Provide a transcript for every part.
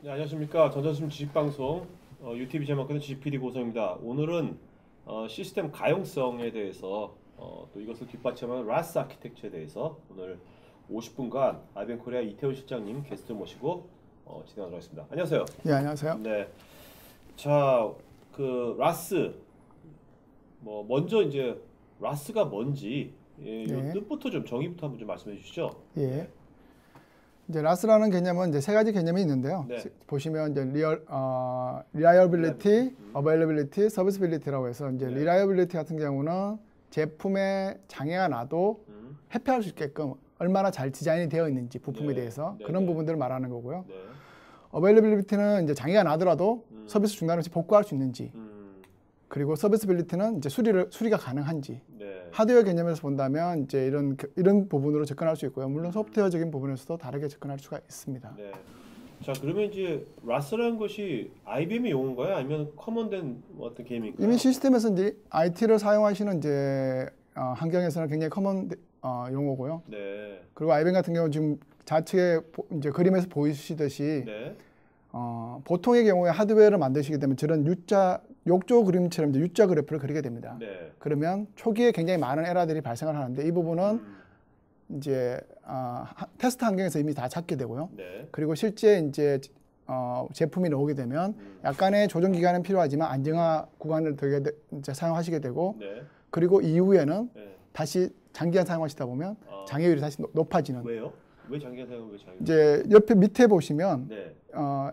네, 안녕하십니까. 전자제품 지식방송 UTV 제목은 GPD 고성입니다. 오늘은 시스템 가용성에 대해서 또 이것을 뒷받침하는 라스 아키텍처에 대해서 오늘 50분간 IBM 코리아 이태원 실장님 게스트 모시고 진행하도록 하겠습니다. 안녕하세요. 예, 안녕하세요. 네, 자, 그 라스 먼저 이제 라스가 뭔지 이 네. 뜻부터 좀 정의부터 한번 좀 말씀해 주시죠. 예. 이제 라스라는 개념은 이제 세 가지 개념이 있는데요. 네. 보시면 이제 reliability, 음. availability, serviceability라고 해서 이제 네. reliability 같은 경우는 제품에 장애가 나도 회피할 수 있게끔 얼마나 잘 디자인이 되어 있는지 부품에 네. 대해서 네. 그런 네. 부분들을 말하는 거고요. 네. availability는 이제 장애가 나더라도 서비스 중단 없이 복구할 수 있는지, 그리고 서비스빌리티는 이제 수리가 가능한지. 네. 하드웨어 개념에서 본다면 이제 이런 부분으로 접근할 수 있고요. 물론 소프트웨어적인 부분에서도 다르게 접근할 수가 있습니다. 네. 자, 그러면 이제 라스라는 것이 IBM의 용어인가요? 아니면 커먼된 어떤 개념인가요? 이미 시스템에서 이제 IT를 사용하시는 이제 환경에서는 굉장히 커먼 용어고요. 네. 그리고 IBM 같은 경우 지금 좌측에 이제 그림에서 보이시듯이 네. 보통의 경우에 하드웨어를 만드시게 되면 저런 욕조 그림처럼 이제 U자 그래프를 그리게 됩니다. 네. 그러면 초기에 굉장히 많은 에러들이 발생을 하는데 이 부분은 이제 테스트 환경에서 이미 다 찾게 되고요. 네. 그리고 실제 이제 제품이 나오게 되면 약간의 조정 기간은 필요하지만 안정화 구간을 되게 이제 사용하시게 되고 네. 그리고 이후에는 네. 다시 장기간 사용하시다 보면 장애율이 다시 높아지는. 왜요? 왜 장기간 사용 왜 장기간? 이제 옆에 밑에 보시면 네.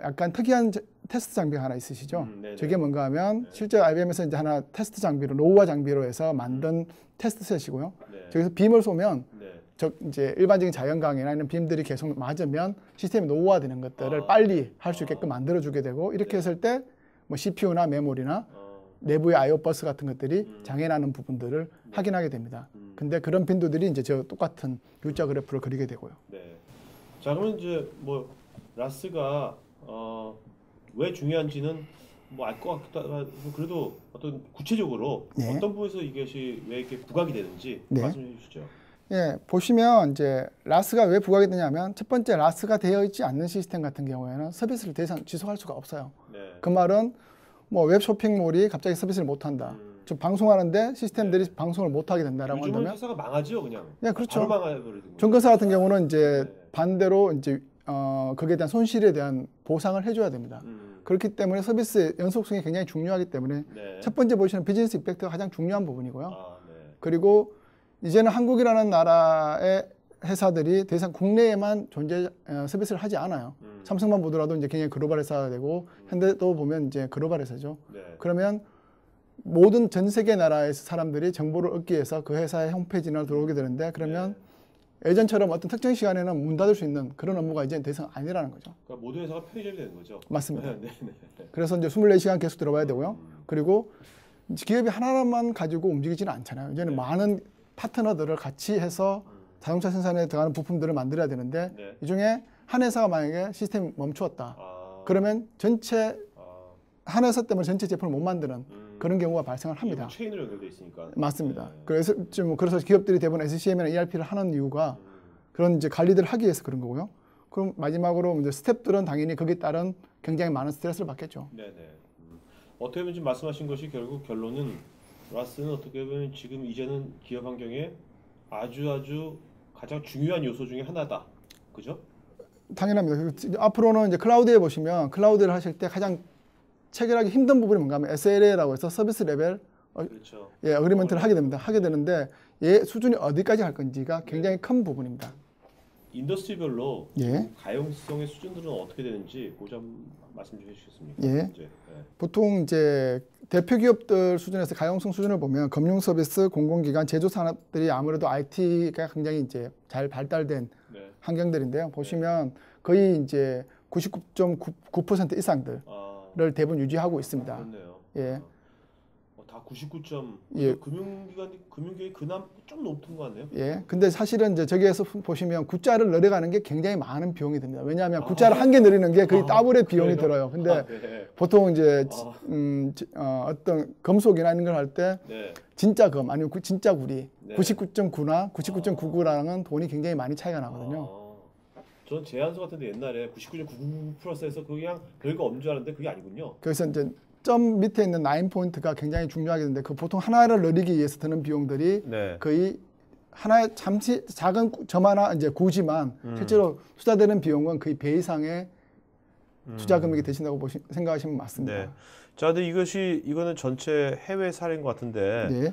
약간 특이한 테스트 장비가 하나 있으시죠? 네네. 저게 뭔가 하면 네. 실제 IBM에서 이제 하나 테스트 장비로 노후화 장비로 해서 만든 테스트 셋이고요. 네. 저기서 빔을 쏘면 네. 이제 일반적인 자연광이나 이런 빔들이 계속 맞으면 시스템이 노후화되는 것들을 빨리 할 수 있게끔 만들어주게 되고 이렇게 네. 했을 때 뭐 CPU나 메모리나 내부의 I/O 버스 같은 것들이 장애나는 부분들을 확인하게 됩니다. 근데 그런 빈도들이 이제 저 똑같은 U자 그래프를 그리게 되고요. 네. 자, 그러면 이제 라스가 왜 중요한지는 알 것 같기도 하고 그래도 어떤 구체적으로 네. 어떤 부분에서 이것이 왜 이렇게 부각이 되는지 네. 말씀해 주시죠. 예, 보시면 이제 라스가 왜 부각이 되냐면 첫 번째 라스가 되어 있지 않는 시스템 같은 경우에는 서비스를 더 이상 지속할 수가 없어요. 네. 그 말은 뭐 웹 쇼핑몰이 갑자기 서비스를 못 한다. 좀 방송하는데 시스템들이 방송을 못 하게 된다라고 요즘은 한다면 회사가 망하죠, 그냥. 예, 그렇죠. 바로 망해버리는 증권사 같은 경우는 이제 네. 반대로 이제 거기에 대한 손실에 대한 보상을 해줘야 됩니다. 그렇기 때문에 서비스의 연속성이 굉장히 중요하기 때문에 네. 첫 번째 보시는 비즈니스 임팩트가 가장 중요한 부분이고요. 네. 그리고 이제는 한국이라는 나라의 회사들이 더 이상 국내에만 서비스를 하지 않아요. 삼성만 보더라도 이제 굉장히 글로벌 회사가 되고 현대도 보면 이제 글로벌 회사죠. 네. 그러면 모든 전 세계 나라의 사람들이 정보를 얻기 위해서 그 회사의 홈페이지나 들어오게 되는데 그러면 예전처럼 어떤 특정 시간에는 문 닫을 수 있는 그런 업무가 이제 더 이상 아니라는 거죠. 그러니까 모든 회사가 편의점이 되는 거죠. 맞습니다. 네. 그래서 이제 24시간 계속 들어봐야 되고요. 그리고 기업이 하나만 가지고 움직이지는 않잖아요. 이제는 많은 파트너들을 같이 해서 자동차 생산에 들어가는 부품들을 만들어야 되는데 네. 이 중에 한 회사가 만약에 시스템이 멈추었다. 그러면 한 회사 때문에 전체 제품을 못 만드는 그런 경우가 발생을 합니다. 체인으로 연결돼 있으니까. 맞습니다. 네. 그래서 기업들이 대부분 SCM이나 ERP를 하는 이유가 그런 이제 관리들을 하기 위해서 그런 거고요. 그럼 마지막으로 이제 스텝들은 당연히 거기에 따른 굉장히 많은 스트레스를 받겠죠. 네네. 어떻게 보면 지금 말씀하신 것이 결국 결론은 라스는 어떻게 보면 지금 이제는 기업 환경에 아주 가장 중요한 요소 중에 하나다. 그죠? 당연합니다. 그리고 앞으로는 이제 클라우드에 보시면 클라우드를 하실 때 가장 체결하기 힘든 부분이 뭔가 하면 SLA라고 해서 서비스 레벨 그렇죠. 어그리먼트를 하게 됩니다. 하게 되는데 수준이 어디까지 할 건지가 굉장히 큰 부분입니다. 인더스트리별로 예. 가용성의 수준들은 어떻게 되는지 그 점 말씀 좀 해주시겠습니까? 예. 보통 이제 대표 기업들 수준에서 가용성 수준을 보면 금융 서비스, 공공기관, 제조 산업들이 아무래도 IT가 굉장히 이제 잘 발달된 환경들인데요. 보시면 거의 이제 99.9% 이상들을 대부분 유지하고 있습니다. 그렇네요. 예. 다 99점. 예. 금융기관이 그나마 좀 높은 것 같네요. 예. 근데 사실은 이제 저기에서 보시면 구자를 늘려가는 게 굉장히 많은 비용이 듭니다. 왜냐하면 구자를 한 개 늘리는 게 거의 더블의 비용이 들어요. 근데 네. 보통 이제 어떤 금속이나 이런 걸 할 때 진짜 금 아니면 진짜 구리 99.9나 99.99랑은 돈이 굉장히 많이 차이가 나거든요. 전 제안서 같은데 옛날에 99.99%에서 그냥 별거 없는 줄 알았는데 그게 아니군요. 그래서 이제 점 밑에 있는 9포인트가 굉장히 중요하게 되는데 그 보통 하나를 늘리기 위해서 드는 비용들이 네. 거의 하나의 잠시 작은 점 하나 이제 구지만 실제로 투자되는 비용은 거의 배 이상의 투자 금액이 되신다고 생각하시면 맞습니다. 네. 자, 근데 이거는 전체 해외 사례인 것 같은데 네.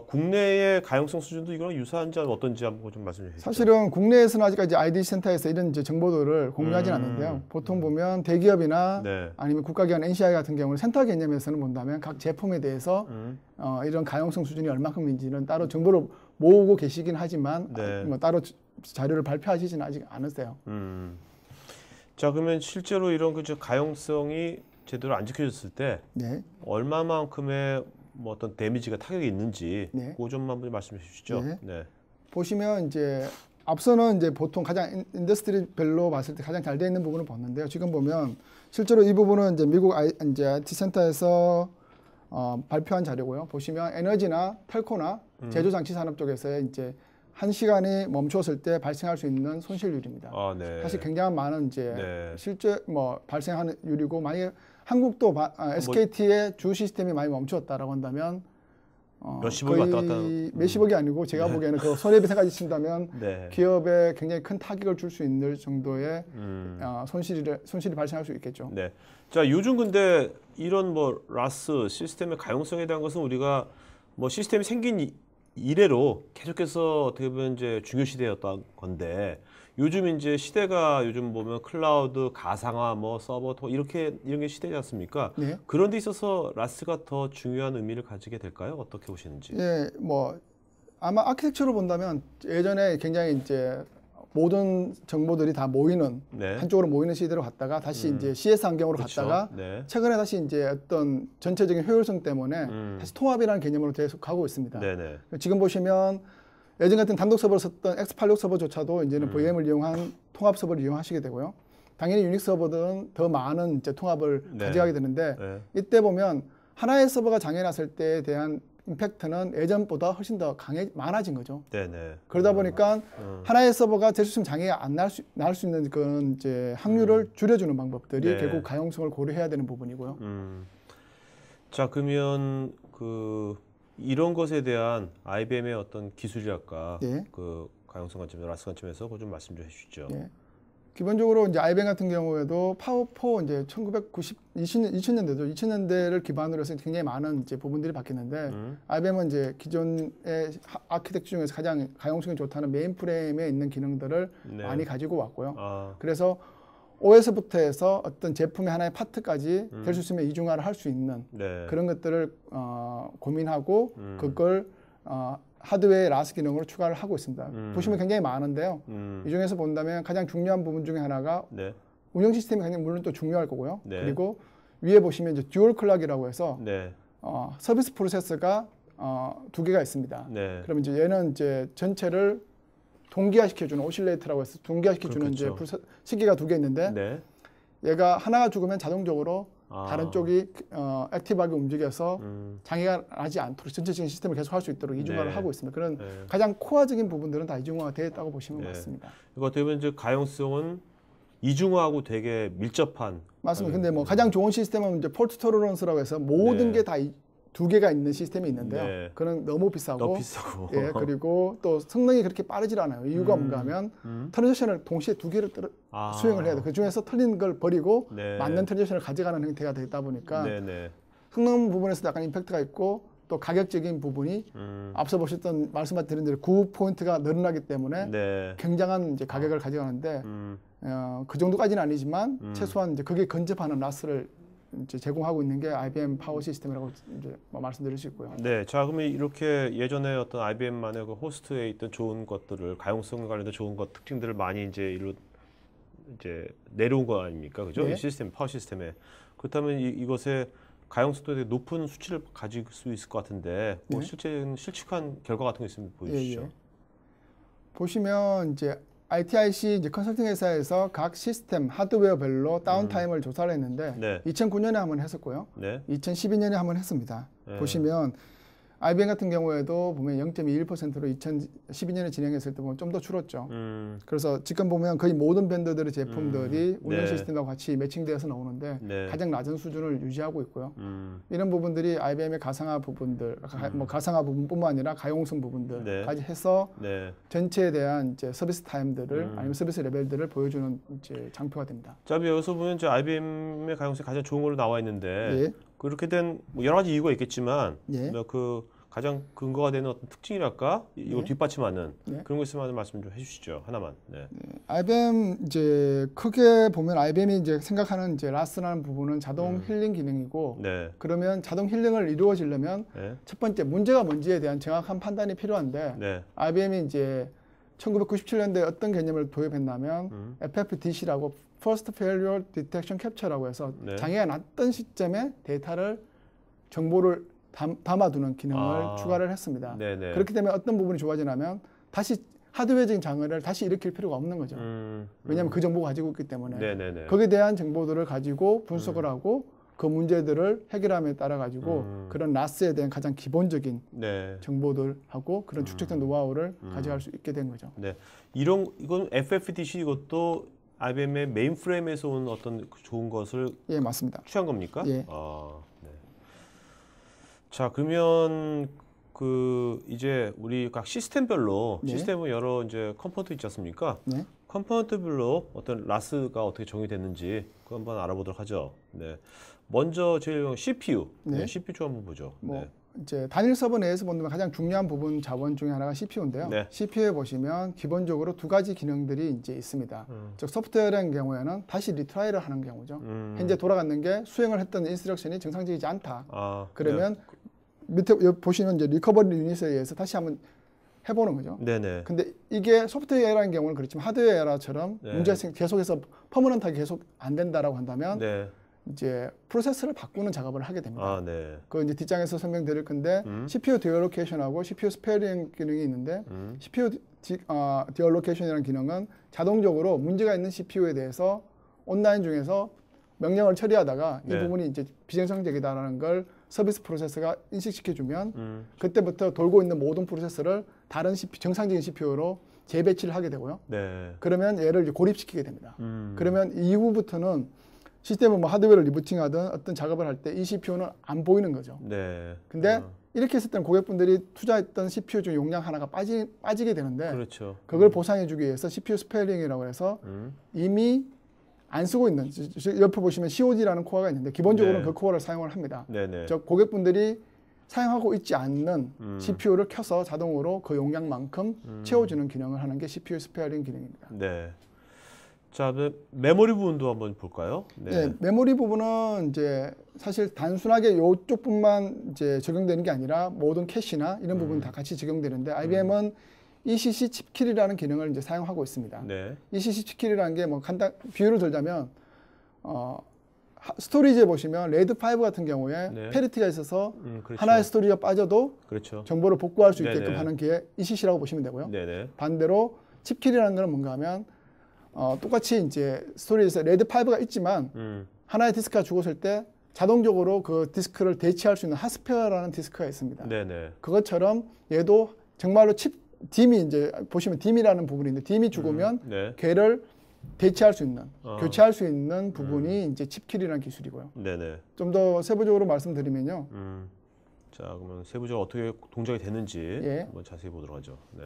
국내의 가용성 수준도 이거랑 유사한지 어떤지 한번 좀 말씀해 주시죠. 사실은 국내에서는 아직까지 IDC 센터에서 이런 이제 정보들을 공유하진 않는데요. 보통 보면 대기업이나 네. 아니면 국가기관 NCI 같은 경우는 센터 개념에서는 본다면 각 제품에 대해서 이런 가용성 수준이 얼마큼인지는 따로 정보를 모으고 계시긴 하지만 네. 뭐 따로 자료를 발표하시지는 아직 않으세요. 자, 그러면 실제로 이런 그 가용성이 제대로 안 지켜졌을 때 네. 얼마만큼의 뭐 어떤 데미지가 타격이 있는지 네. 그 점만 한번 말씀해 주시죠. 네. 네. 보시면 이제 앞서는 이제 보통 가장 인더스트리별로 봤을 때 가장 잘 돼 있는 부분을 봤는데요. 지금 보면 실제로 이 부분은 이제 미국 이제 IT 센터에서 발표한 자료고요. 보시면 에너지나 텔코나 제조 장치 산업 쪽에서의 이제 1시간이 멈췄을 때 발생할 수 있는 손실률입니다. 아, 네. 사실 굉장히 많은 이제 네. 실제 뭐 발생하는 율이고 만약에 한국도 SKT의 주 시스템이 많이 멈췄다라고 한다면 몇십억이 왔다 갔다 몇십억이 아니고 제가 보기에는 그 손해비 생각이 친다면 네. 기업에 굉장히 큰 타격을 줄 수 있는 정도의 손실이 발생할 수 있겠죠. 네. 자, 요즘 근데 이런 뭐 라스 시스템의 가용성에 대한 것은 우리가 뭐 시스템이 생긴 이래로 계속해서 어떻게 보면 이제 중요 시대였던 건데 요즘 이제 시대가 요즘 보면 클라우드, 가상화, 뭐 서버 이런 게 시대지 않습니까? 네. 그런 데 있어서 라스가 더 중요한 의미를 가지게 될까요? 어떻게 보시는지? 예, 뭐 아마 아키텍처로 본다면 예전에 굉장히 이제 모든 정보들이 다 모이는 네. 한쪽으로 모이는 시대로 갔다가 다시 이제 CS 환경으로 그쵸. 갔다가 네. 최근에 다시 이제 어떤 전체적인 효율성 때문에 다시 통합이라는 개념으로 계속 가고 있습니다. 네네. 지금 보시면 예전 같은 단독 서버를 썼던 X86 서버조차도 이제는 VM을 이용한 통합 서버를 이용하시게 되고요. 당연히 유닉스 서버들은 더 많은 이제 통합을 네. 가져가게 되는데 네. 이때 보면 하나의 서버가 장애 났을 때에 대한 임팩트는 예전보다 훨씬 더 많아진 거죠. 네네. 그러다 보니까 하나의 서버가 될 수 있으면 장애가 안 날 수 있는 그런 이제 확률을 줄여주는 방법들이 네. 결국 가용성을 고려해야 되는 부분이고요. 자, 그러면 이런 것에 대한 IBM의 어떤 기술이랄까 네. 그 가용성 관점, 라스 관점에서 그거 좀 말씀 좀 해주시죠. 네. 기본적으로 이제 IBM 같은 경우에도 파워4 이제 2000년대죠. 2000년대를 기반으로 해서 굉장히 많은 이제 부분들이 바뀌었는데 IBM은 이제 기존의 아키텍처 중에서 가장 가용성이 좋다는 메인프레임에 있는 기능들을 네. 많이 가지고 왔고요. 아, 그래서 OS부터 해서 어떤 제품의 하나의 파트까지 될 수 있으면 이중화를 할 수 있는 네. 그런 것들을 고민하고 그걸 하드웨어의 라스 기능으로 추가를 하고 있습니다. 보시면 굉장히 많은데요. 이 중에서 본다면 가장 중요한 부분 중에 하나가 네. 운영 시스템이 굉장히 물론 또 중요할 거고요. 네. 그리고 위에 보시면 이제 듀얼 클락이라고 해서 네. 서비스 프로세서가 두 개가 있습니다. 네. 그럼 이제 얘는 이제 전체를 동기화시켜주는 오실레이터라고 해서 동기화시켜주는 이제 시기가 두 개 있는데 네. 얘가 하나가 죽으면 자동적으로 아. 다른 쪽이 액티브하게 움직여서 장애가 나지 않도록 전체적인 시스템을 계속 할 수 있도록 이중화를 네. 하고 있습니다. 그런 네. 가장 코어적인 부분들은 다 이중화가 되어 있다고 보시면 네. 맞습니다. 이거 어떻게 보면 이제 가용성은 이중화하고 되게 밀접한. 맞습니다. 근데 뭐 가장 좋은 시스템은 이제 폴트 토러런스라고 해서 모든 네. 게 다 두 개가 있는 시스템이 있는데요. 네. 그건 너무 비싸고, 너무 비싸고. 예, 그리고 또 성능이 그렇게 빠르질 않아요. 이유가 뭔가 하면 트랜지션을 동시에 두 개를 수행을 해야 돼요. 그 중에서 틀린 걸 버리고 네. 맞는 트랜지션을 가져가는 형태가 되다 보니까 네네. 성능 부분에서 약간 임팩트가 있고 또 가격적인 부분이 앞서 보셨던 말씀드린 대로 9포인트가 늘어나기 때문에 네. 굉장한 이제 가격을 가져가는데 그 정도까지는 아니지만 최소한 이제 그게 근접하는 라스를 이제 제공하고 있는 게 IBM 파워 시스템이라고 이제 말씀드릴 수 있고요. 네, 자 그러면 이렇게 예전에 어떤 IBM만의 그 호스트에 있던 좋은 것들을 가용성 관련된 좋은 것 특징들을 많이 이제 내려온 거 아닙니까, 그죠? 네. 이 시스템 파워 시스템에 그렇다면 이것의 가용성도 되게 높은 수치를 가질 수 있을 것 같은데 뭐 네. 실측한 결과 같은 거 있으면 보여주시죠. 예, 예. 보시면 이제 ITIC 이제 컨설팅 회사에서 각 시스템 하드웨어별로 다운타임을 조사를 했는데 네. 2009년에 한번 했었고요. 네. 2012년에 한번 했습니다. 네. 보시면 IBM 같은 경우에도 보면 0.21%로 2012년에 진행했을 때 보면 좀 더 줄었죠. 그래서 지금 보면 거의 모든 밴드들의 제품들이 운영 네. 시스템과 같이 매칭되어서 나오는데 네. 가장 낮은 수준을 유지하고 있고요. 이런 부분들이 IBM의 가상화 부분들, 뭐 가상화 부분뿐만 아니라 가용성 부분들까지 해서 네. 전체에 대한 이제 서비스 타임들을 아니면 서비스 레벨들을 보여주는 이제 장표가 됩니다. 자, 여기서 보면 이제 IBM의 가용성이 가장 좋은 걸로 나와 있는데 예. 그렇게 된 뭐 여러 가지 이유가 있겠지만 예. 그 가장 근거가 되는 어떤 특징이랄까 이걸 뒷받침하는 네. 그런 거 있으면 말씀 좀 해주시죠. 하나만. 네. IBM 이제 크게 보면 IBM이 이제 생각하는 이제 라스라는 부분은 자동 힐링 기능이고 네. 그러면 자동 힐링을 이루어지려면 네. 첫 번째 문제가 뭔지에 대한 정확한 판단이 필요한데 네. IBM이 이제 1997년도에 어떤 개념을 도입했냐면 FFDC라고 First Failure Detection Capture라고 해서 네. 장애가 났던 시점에 데이터를 정보를 담아두는 기능을 추가를 했습니다. 네네. 그렇기 때문에 어떤 부분이 좋아지냐면 다시 하드웨어적인 장애를 다시 일으킬 필요가 없는 거죠. 왜냐하면 그 정보가 가지고 있기 때문에 네네네. 거기에 대한 정보들을 가지고 분석을 하고 그 문제들을 해결함에 따라 가지고 그런 라스에 대한 가장 기본적인 네. 정보들하고 그런 축적된 노하우를 가져갈 수 있게 된 거죠. 네. 이건 FFDC 이것도 IBM의 메인프레임에서 온 어떤 좋은 것을 예, 맞습니다. 취한 겁니까? 예. 아, 네. 자, 그러면 이제 우리 각 시스템별로 네. 시스템은 여러 이제 컴포넌트 있지 않습니까? 네. 컴포넌트별로 어떤 라스가 어떻게 정의됐는지 그거 한번 알아보도록 하죠. 네. 먼저 제일 CPU. 네. 네. CPU 쪽 한번 보죠. 뭐 네. 이제 단일 서버 내에서 본다면 가장 중요한 부분 자원 중에 하나가 CPU인데요. 네. CPU에 보시면 기본적으로 두 가지 기능들이 이제 있습니다. 즉 소프트웨어라는 경우에는 다시 리트라이를 하는 경우죠. 현재 돌아가는 게 수행을 했던 인스트럭션이 정상적이지 않다. 아, 그러면 밑에 보시면 이제 리커버리 유닛에 의해서 다시 한번 해보는 거죠. 네네. 근데 이게 소프트웨어라는 경우는 그렇지만 하드웨어처럼 네. 문제가 계속해서 퍼머넌트하게 계속 안 된다라고 한다면 네. 이제 프로세스를 바꾸는 작업을 하게 됩니다. 아, 네. 그 이제 뒷장에서 설명드릴 건데 CPU 디얼로케이션하고 CPU 스페어링 기능이 있는데 CPU 디얼로케이션이라는 기능은 자동적으로 문제가 있는 CPU에 대해서 온라인 중에서 명령을 처리하다가 네. 이 부분이 이제 비정상적이다라는 걸 서비스 프로세서가 인식시켜주면 그때부터 돌고 있는 모든 프로세서를 다른 정상적인 CPU로 재배치를 하게 되고요. 네. 그러면 얘를 이제 고립시키게 됩니다. 그러면 이후부터는 시스템을 뭐 하드웨어를 리부팅하든 어떤 작업을 할 때 이 CPU는 안 보이는 거죠. 네. 근데 이렇게 했을 때는 고객분들이 투자했던 CPU 중 용량 하나가 빠지게 되는데 그렇죠. 그걸 보상해주기 위해서 CPU 스페어링이라고 해서 이미 안 쓰고 있는 옆에 보시면 COD라는 코어가 있는데 기본적으로는 네. 그 코어를 사용을 합니다. 네네. 즉 고객분들이 사용하고 있지 않는 CPU를 켜서 자동으로 그 용량만큼 채워주는 기능을 하는 게 CPU 스페어링 기능입니다. 네. 자, 메모리 부분도 한번 볼까요? 네, 메모리 부분은 이제 사실 단순하게 이쪽뿐만 이제 적용되는 게 아니라 모든 캐시나 이런 부분 다 같이 적용되는데 IBM은 ECC 칩킬이라는 기능을 이제 사용하고 있습니다. 네. ECC 칩킬이라는 게 뭐 간단 비유를 들자면 스토리지에 보시면 레드 5 같은 경우에 네. 페리티가 있어서 그렇죠. 하나의 스토리가 빠져도 그렇죠. 정보를 복구할 수 있게끔 네네. 하는 게 ECC라고 보시면 되고요. 네네. 반대로 칩킬이라는 건 뭔가 하면 똑같이 이제 스토리에서 레드 5가 있지만 하나의 디스크가 죽었을 때 자동적으로 그 디스크를 대체할 수 있는 핫스페어라는 디스크가 있습니다. 네네. 그것처럼 얘도 정말로 딤이 이제 보시면 딤이라는 부분이 있는데 딤이 죽으면 네. 걔를 대체할 수 있는, 교체할 수 있는 부분이 이제 칩킬이라는 기술이고요. 네네. 좀 더 세부적으로 말씀드리면요. 자, 그러면 세부적으로 어떻게 동작이 되는지 예. 한번 자세히 보도록 하죠. 네.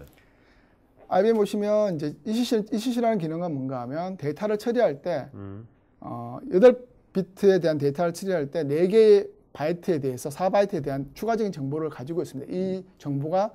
IBM 보시면 이제 ECC라는 기능은 뭔가 하면 데이터를 처리할 때 8비트에 대한 데이터를 처리할 때 4개의 바이트에 대해서 4바이트에 대한 추가적인 정보를 가지고 있습니다. 이 정보가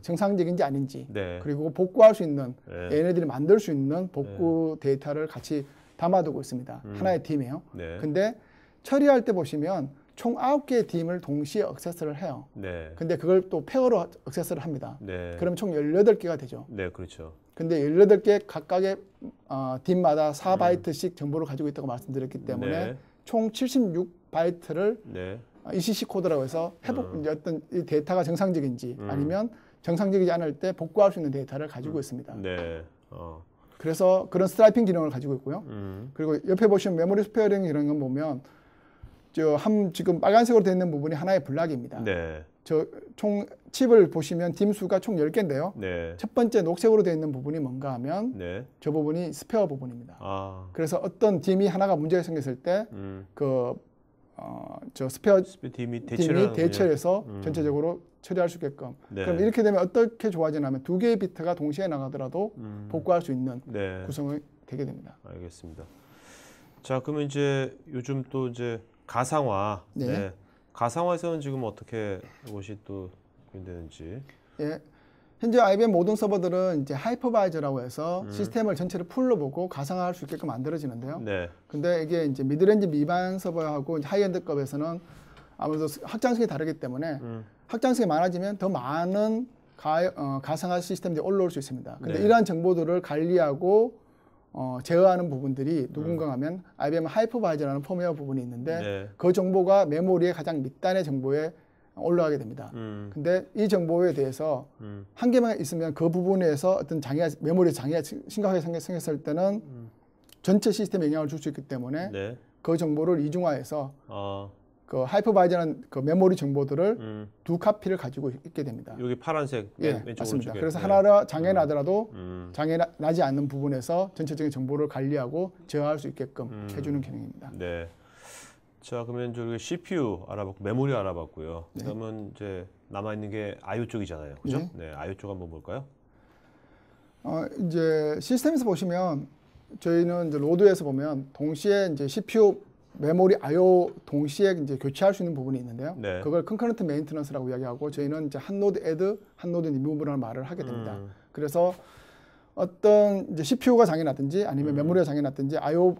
정상적인지 아닌지 네. 그리고 복구할 수 있는 네. 얘네들이 만들 수 있는 복구 데이터를 같이 담아두고 있습니다. 하나의 팀이에요. 네. 근데 처리할 때 보시면 총 9개의 팀을 동시에 액세스를 해요. 네. 근데 그걸 또 페어로 액세스를 합니다. 네. 그럼 총 18개가 되죠. 네, 그렇죠. 근데 18개 각각의 딥마다 4바이트씩 정보를 가지고 있다고 말씀드렸기 때문에 네. 총 76바이트를 네. ECC 코드라고 해서 이제 어떤 이 데이터가 정상적인지 아니면 정상적이지 않을 때 복구할 수 있는 데이터를 가지고 있습니다. 네. 그래서 그런 스트라이핑 기능을 가지고 있고요. 그리고 옆에 보시면 메모리 스페어링 이런 건 보면 지금 빨간색으로 되어 있는 부분이 하나의 블락입니다. 네. 저 총 칩을 보시면 딤 수가 총 10개인데요. 네. 첫 번째 녹색으로 되어 있는 부분이 뭔가 하면 네. 저 부분이 스페어 부분입니다. 아. 그래서 어떤 딤이 하나가 문제가 생겼을 때 저 스페어 딤이 딤이 대처해서 전체적으로 처리할 수 있게끔. 네. 그럼 이렇게 되면 어떻게 좋아지냐면 두 개의 비트가 동시에 나가더라도 복구할 수 있는 네. 구성이 되게 됩니다. 알겠습니다. 자, 그러면 이제 요즘 또 이제 가상화. 네. 네. 가상화에서는 지금 어떻게 이것이 또 되는지. 예. 현재 IBM 모든 서버들은 이제 하이퍼바이저라고 해서 시스템을 전체를 풀로 보고 가상화할 수 있게끔 만들어지는데요. 네. 근데 이게 이제 미드렌지 미반 서버하고 하이엔드급에서는 아무래도 확장성이 다르기 때문에 확장성이 많아지면 더 많은 가상화 시스템들이 올라올 수 있습니다. 근데 네. 이러한 정보들을 관리하고 제어하는 부분들이 누군가 하면 IBM 하이퍼바이저라는 펌웨어 부분이 있는데 네. 그 정보가 메모리의 가장 밑단의 정보에 올라가게 됩니다. 근데 이 정보에 대해서 한 개만 있으면 그 부분에서 어떤 메모리 장애가 심각하게 생겼을 때는 전체 시스템에 영향을 줄 수 있기 때문에 네. 그 정보를 이중화해서 그 하이퍼바이저라는 그 메모리 정보들을 두 카피를 가지고 있게 됩니다. 여기 파란색 왼쪽 맞습니다. 오른쪽에. 그래서 네. 하나가 장애 나더라도 장애 나지 않는 부분에서 전체적인 정보를 관리하고 제어할 수 있게끔 해주는 기능입니다. 네. 자, 그러면 저기 CPU 알아봤고 메모리 알아봤고요. 네. 그러면 이제 남아 있는 게 IO 쪽이잖아요. 그죠? 네. 네. IO 쪽 한번 볼까요? 이제 시스템에서 보시면 저희는 이제 로드에서 보면 동시에 이제 CPU, 메모리, I/O 동시에 이제 교체할 수 있는 부분이 있는데요. 네. 그걸 컨커런트 메인테넌스라고 이야기하고 저희는 이제 한 노드 애드, 한 노드 리무브라는 말을 하게 됩니다. 그래서 어떤 이제 CPU가 장애 났든지 아니면 메모리가 장애 났든지 I/O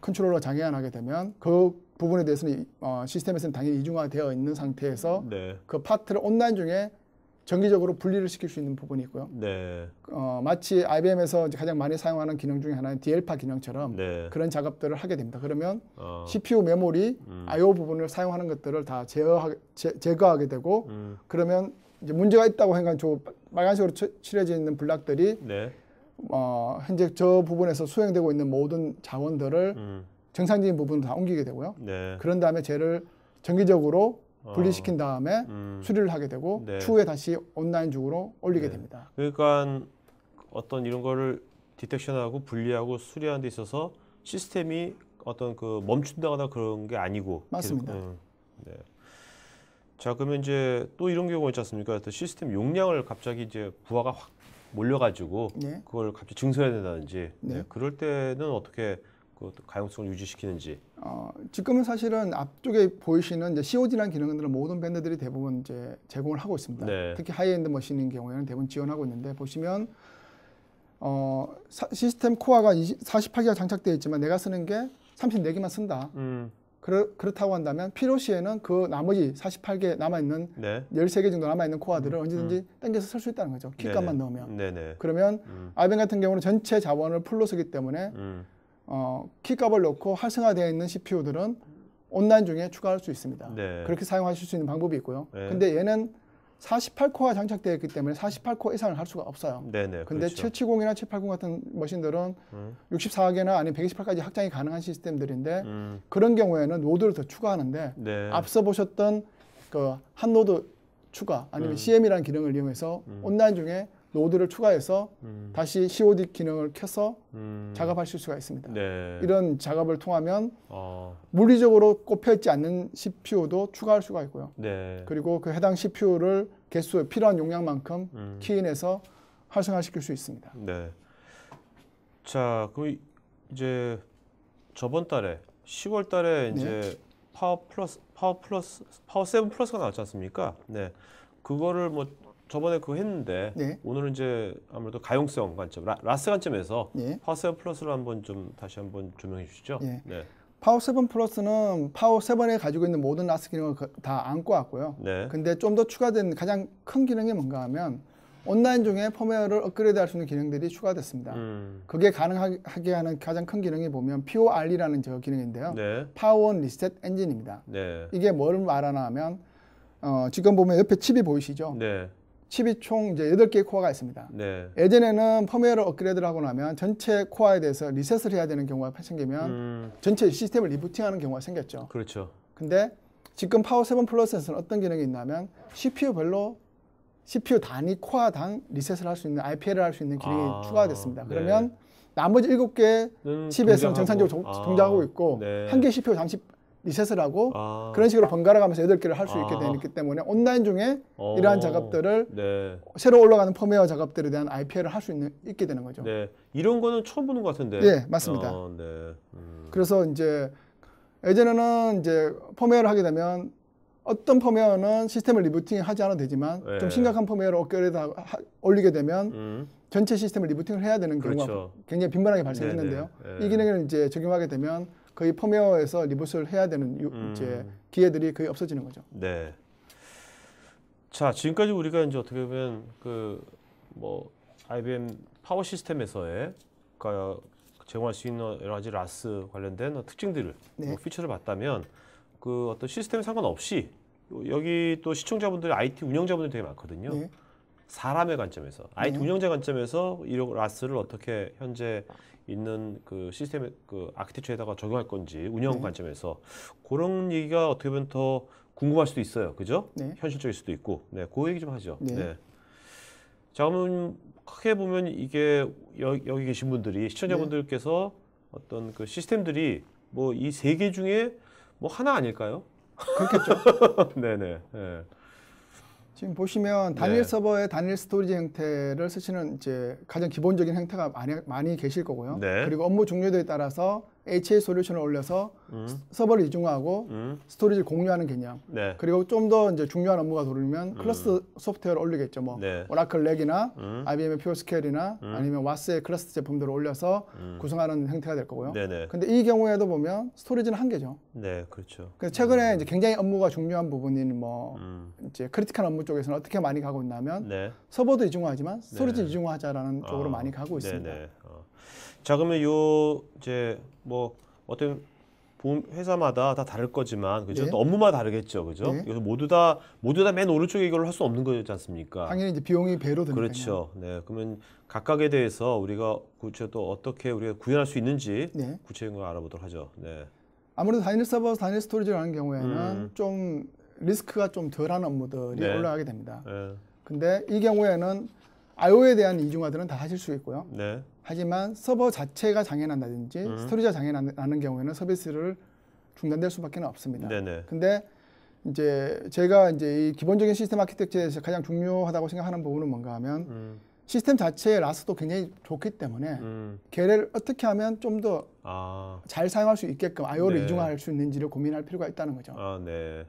컨트롤러 장애가 나게 되면 그 부분에 대해서는 시스템에서는 당연히 이중화되어 있는 상태에서 네. 그 파트를 온라인 중에 정기적으로 분리를 시킬 수 있는 부분이 있고요. 네. 마치 IBM에서 이제 가장 많이 사용하는 기능 중에 하나인 DL파 기능처럼 네. 그런 작업들을 하게 됩니다. 그러면 CPU, 메모리, I/O 부분을 사용하는 것들을 다 제거하게 되고 그러면 이제 문제가 있다고 생각한 저 빨간색으로 칠해져 있는 블락들이 네. 현재 저 부분에서 수행되고 있는 모든 자원들을 정상적인 부분으로 다 옮기게 되고요. 네. 그런 다음에 쟤를 정기적으로 분리시킨 다음에 수리를 하게 되고 네. 추후에 다시 온라인적으로 올리게 네. 됩니다. 그러니까 어떤 이런 거를 디텍션하고 분리하고 수리하는 데 있어서 시스템이 어떤 그 멈춘다거나 그런 게 아니고 맞습니다. 계속, 네. 자, 그러면 이제 또 이런 경우가 있지 않습니까? 또 시스템 용량을 갑자기 이제 부하가 확 몰려가지고 네. 그걸 갑자기 증설해야 된다든지 네. 그럴 때는 어떻게 그 가용성을 유지시키는지. 지금은 사실은 앞쪽에 보이시는 이제 COD라는 기능들은 모든 밴드들이 대부분 이제 제공을 하고 있습니다. 네. 특히 하이엔드 머신인 경우에는 대부분 지원하고 있는데 보시면 시스템 코어가 48개가 장착되어 있지만 내가 쓰는 게 34개만 쓴다. 그렇다고 한다면 필요시에는 그 나머지 48개 남아있는 네. 13개 정도 남아있는 코어들을 언제든지 당겨서 쓸 수 있다는 거죠. 킥값만 넣으면. 네네. 그러면 IBM 같은 경우는 전체 자원을 풀로 쓰기 때문에 키값을 넣고 활성화되어 있는 CPU들은 온라인 중에 추가할 수 있습니다. 네. 그렇게 사용하실 수 있는 방법이 있고요. 네. 근데 얘는 48코어가 장착되어 있기 때문에 48코어 이상을 할 수가 없어요. 네네. 근데 그렇죠. 770이나 780 같은 머신들은 64개나 아니면 128까지 확장이 가능한 시스템들인데 그런 경우에는 노드를 더 추가하는데 네. 앞서 보셨던 그 한 노드 추가 아니면 CM이라는 기능을 이용해서 온라인 중에 노드를 추가해서 다시 COD 기능을 켜서 작업하실 수가 있습니다. 네. 이런 작업을 통하면 물리적으로 꼽혀있지 않는 CPU도 추가할 수가 있고요. 네. 그리고 그 해당 CPU를 개수 필요한 용량만큼 키인해서 활성화시킬 수 있습니다. 네. 자, 그럼 이제 저번 달에 10월 달에 이제 파워 7 플러스가 나왔지 않습니까? 네. 그거를 뭐 저번에 그거 했는데 네. 오늘은 이제 아무래도 가용성 관점, 라스 관점에서 네. 파워 7 플러스를 한번 좀 다시 한번 조명해 주시죠. 네. 네. 파워 7 플러스는 파워 7에 가지고 있는 모든 라스 기능을 다 안고 왔고요. 네. 근데 좀 더 추가된 가장 큰 기능이 뭔가 하면 온라인 중에 펌웨어를 업그레이드 할 수 있는 기능들이 추가됐습니다. 그게 가능하게 하는 가장 큰 기능이 보면 PORE라는 저 기능인데요. 네. 파워 리셋 엔진입니다. 네. 이게 뭘 말하나 하면 지금 보면 옆에 칩이 보이시죠? 네. 칩이 총 이제 8개의 코어가 있습니다. 네. 예전에는 펌웨어를 업그레이드를 하고 나면 전체 코어에 대해서 리셋을 해야 되는 경우가 생기면 전체 시스템을 리부팅하는 경우가 생겼죠. 그렇죠. 근데 지금 파워 7 플러스에서는 어떤 기능이 있냐면 CPU별로 CPU 단위 코어당 리셋을 할 수 있는 IPL을 할 수 있는 기능이 추가가 됐습니다. 네. 그러면 나머지 7개 칩에서는 정상적으로 동작하고 있고 네. 한 개 CPU 잠시 리셋을 하고 그런 식으로 번갈아 가면서 8개를 할 수 있게 되기 때문에 온라인 중에 이러한 작업들을 네. 새로 올라가는 펌웨어 작업들에 대한 IPL을 할 수 있게 되는 거죠. 네. 이런 거는 처음 보는 것 같은데. 네, 맞습니다. 네. 그래서 이제 예전에는 이제 펌웨어를 하게 되면 어떤 펌웨어는 시스템을 리부팅 하지 않아도 되지만 네. 좀 심각한 펌웨어를 업그레이드 올리게 되면 전체 시스템을 리부팅을 해야 되는 경우가 그렇죠. 굉장히 빈번하게 발생했는데요. 네. 이 기능을 이제 적용하게 되면 거의 펌웨어에서 리부트를 해야 되는 이제 기회들이 거의 없어지는 거죠. 네. 자, 지금까지 우리가 이제 어떻게 보면 그 뭐 IBM 파워 시스템에서의 제공할 수 있는 여러 가지 라스 관련된 특징들을 네. 뭐 피처를 봤다면 그 어떤 시스템 상관없이 여기 또 시청자분들이 IT 운영자분들이 되게 많거든요. 네. 사람의 관점에서 IT 운영자 관점에서 이런 라스를 어떻게 현재 있는 그 시스템의 그 아키텍처에다가 적용할 건지 운영 관점에서 그런 얘기가 어떻게 보면 더 궁금할 수도 있어요, 그죠? 네. 현실적일 수도 있고, 네, 그 얘기 좀 하죠. 네. 네. 자, 그러면 크게 보면 이게 여기 계신 분들이 시청자분들께서 어떤 그 시스템들이 뭐 이 세 개 중에 뭐 하나 아닐까요? 그렇겠죠. 네네. 네. 지금 보시면 단일 서버의 단일 스토리지 형태를 쓰시는 이제 가장 기본적인 형태가 많이 계실 거고요. 네. 그리고 업무 종료도에 따라서 HA 솔루션을 올려서 서버를 이중화하고 스토리지를 공유하는 개념. 네. 그리고 좀 더 이제 중요한 업무가 돌면 클러스터 소프트웨어를 올리겠죠. 뭐 네. 오라클 렉이나 IBM의 퓨어스케일이나 아니면 와스의 클러스터 제품들을 올려서 구성하는 형태가 될 거고요. 네네. 근데 이 경우에도 보면 스토리지는 한 개죠. 네, 그렇죠. 그래서 최근에 이제 굉장히 업무가 중요한 부분인 뭐 이제 크리티컬 업무 쪽에서는 어떻게 많이 가고 있냐면 네. 서버도 이중화하지만 스토리지 이중화하자라는 쪽으로 많이 가고 있습니다. 네네. 자, 그러면 요 이제 뭐 어떤 회사마다 다 다를 거지만 그죠? 네. 또 업무마다 다르겠죠, 그죠? 네. 그래서 모두 다 맨 오른쪽에 이걸 할 수 없는 거지 않습니까? 당연히 이제 비용이 배로 드니까요. 그렇죠. 네, 그러면 각각에 대해서 우리가 구체 또 어떻게 우리가 구현할 수 있는지 네. 구체적인 걸 알아보도록 하죠. 네. 아무래도 단일 서버, 단일 스토리지를 하는 경우에는 좀 리스크가 좀 덜한 업무들이 네. 올라가게 됩니다. 네. 근데 이 경우에는 IO에 대한 이중화들은 다 하실 수 있고요. 네. 하지만 서버 자체가 장애난다든지 스토리지가 장애나는 경우에는 서비스를 중단될 수밖에 없습니다. 네네. 근데 이제 제가 이제 이 기본적인 시스템 아키텍처에서 가장 중요하다고 생각하는 부분은 뭔가 하면 시스템 자체의 라스도 굉장히 좋기 때문에 걔를 어떻게 하면 좀 더 잘 사용할 수 있게끔 IO를 네. 이중화할 수 있는지를 고민할 필요가 있다는 거죠. 네.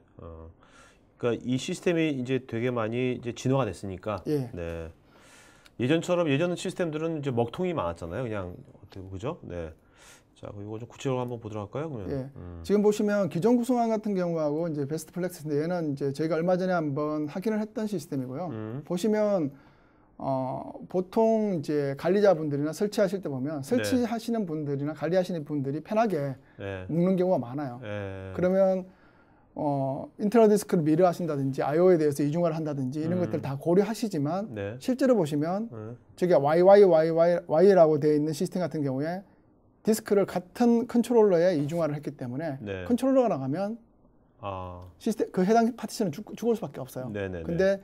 그러니까 이 시스템이 이제 되게 많이 이제 진화가 됐으니까. 예. 네. 예전 시스템들은 이제 먹통이 많았잖아요. 그냥 어떻게 그죠? 네. 자, 이거 좀 구체적으로 한번 보도록 할까요? 그러면. 예. 지금 보시면 기존 구성안 같은 경우하고 이제 베스트 플렉스인데 얘는 이제 저희가 얼마 전에 한번 확인을 했던 시스템이고요. 보시면 보통 이제 관리자분들이나 설치하실 때 보면 설치하시는 분들이나 관리하시는 분들이 편하게 네. 묶는 경우가 많아요. 네. 그러면 인터널 디스크를 미러하신다든지 IO에 대해서 이중화를 한다든지 이런 것들 다 고려하시지만 네. 실제로 보시면 저기 YYYY라고 되어 있는 시스템 같은 경우에 디스크를 같은 컨트롤러에 이중화를 했기 때문에 네. 컨트롤러가 나가면 시스템 그 해당 파티션은 죽을 수밖에 없어요. 네네네. 근데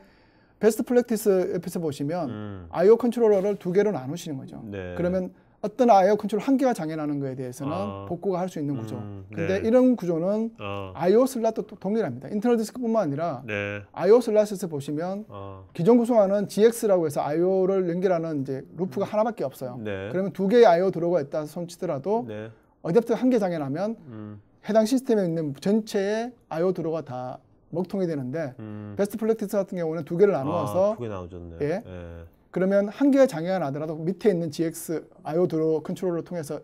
베스트 플랙티스 옆에서 보시면 IO 컨트롤러를 2개로 나누시는 거죠. 네. 그러면 어떤 IO 컨트롤러 1개가 장애나는 거에 대해서는 복구가 할 수 있는 구조. 근데 네. 이런 구조는 IO 슬롯도 동일합니다. 인터널 디스크뿐만 아니라 네. IO 슬롯에서 보시면 기존 구성하는 GX라고 해서 IO를 연결하는 이제 루프가 하나밖에 없어요. 네. 그러면 2개의 IO 들어가 있다 손치더라도 네. 어댑터 1개 장애나면 해당 시스템에 있는 전체의 IO 들어가 다 먹통이 되는데 베스트 플랙티스 같은 경우는 2개를 나누어서 2개 나오셨네. 예. 네. 그러면 1개의 장애가 나더라도 밑에 있는 GX IO 드로 컨트롤러를 통해서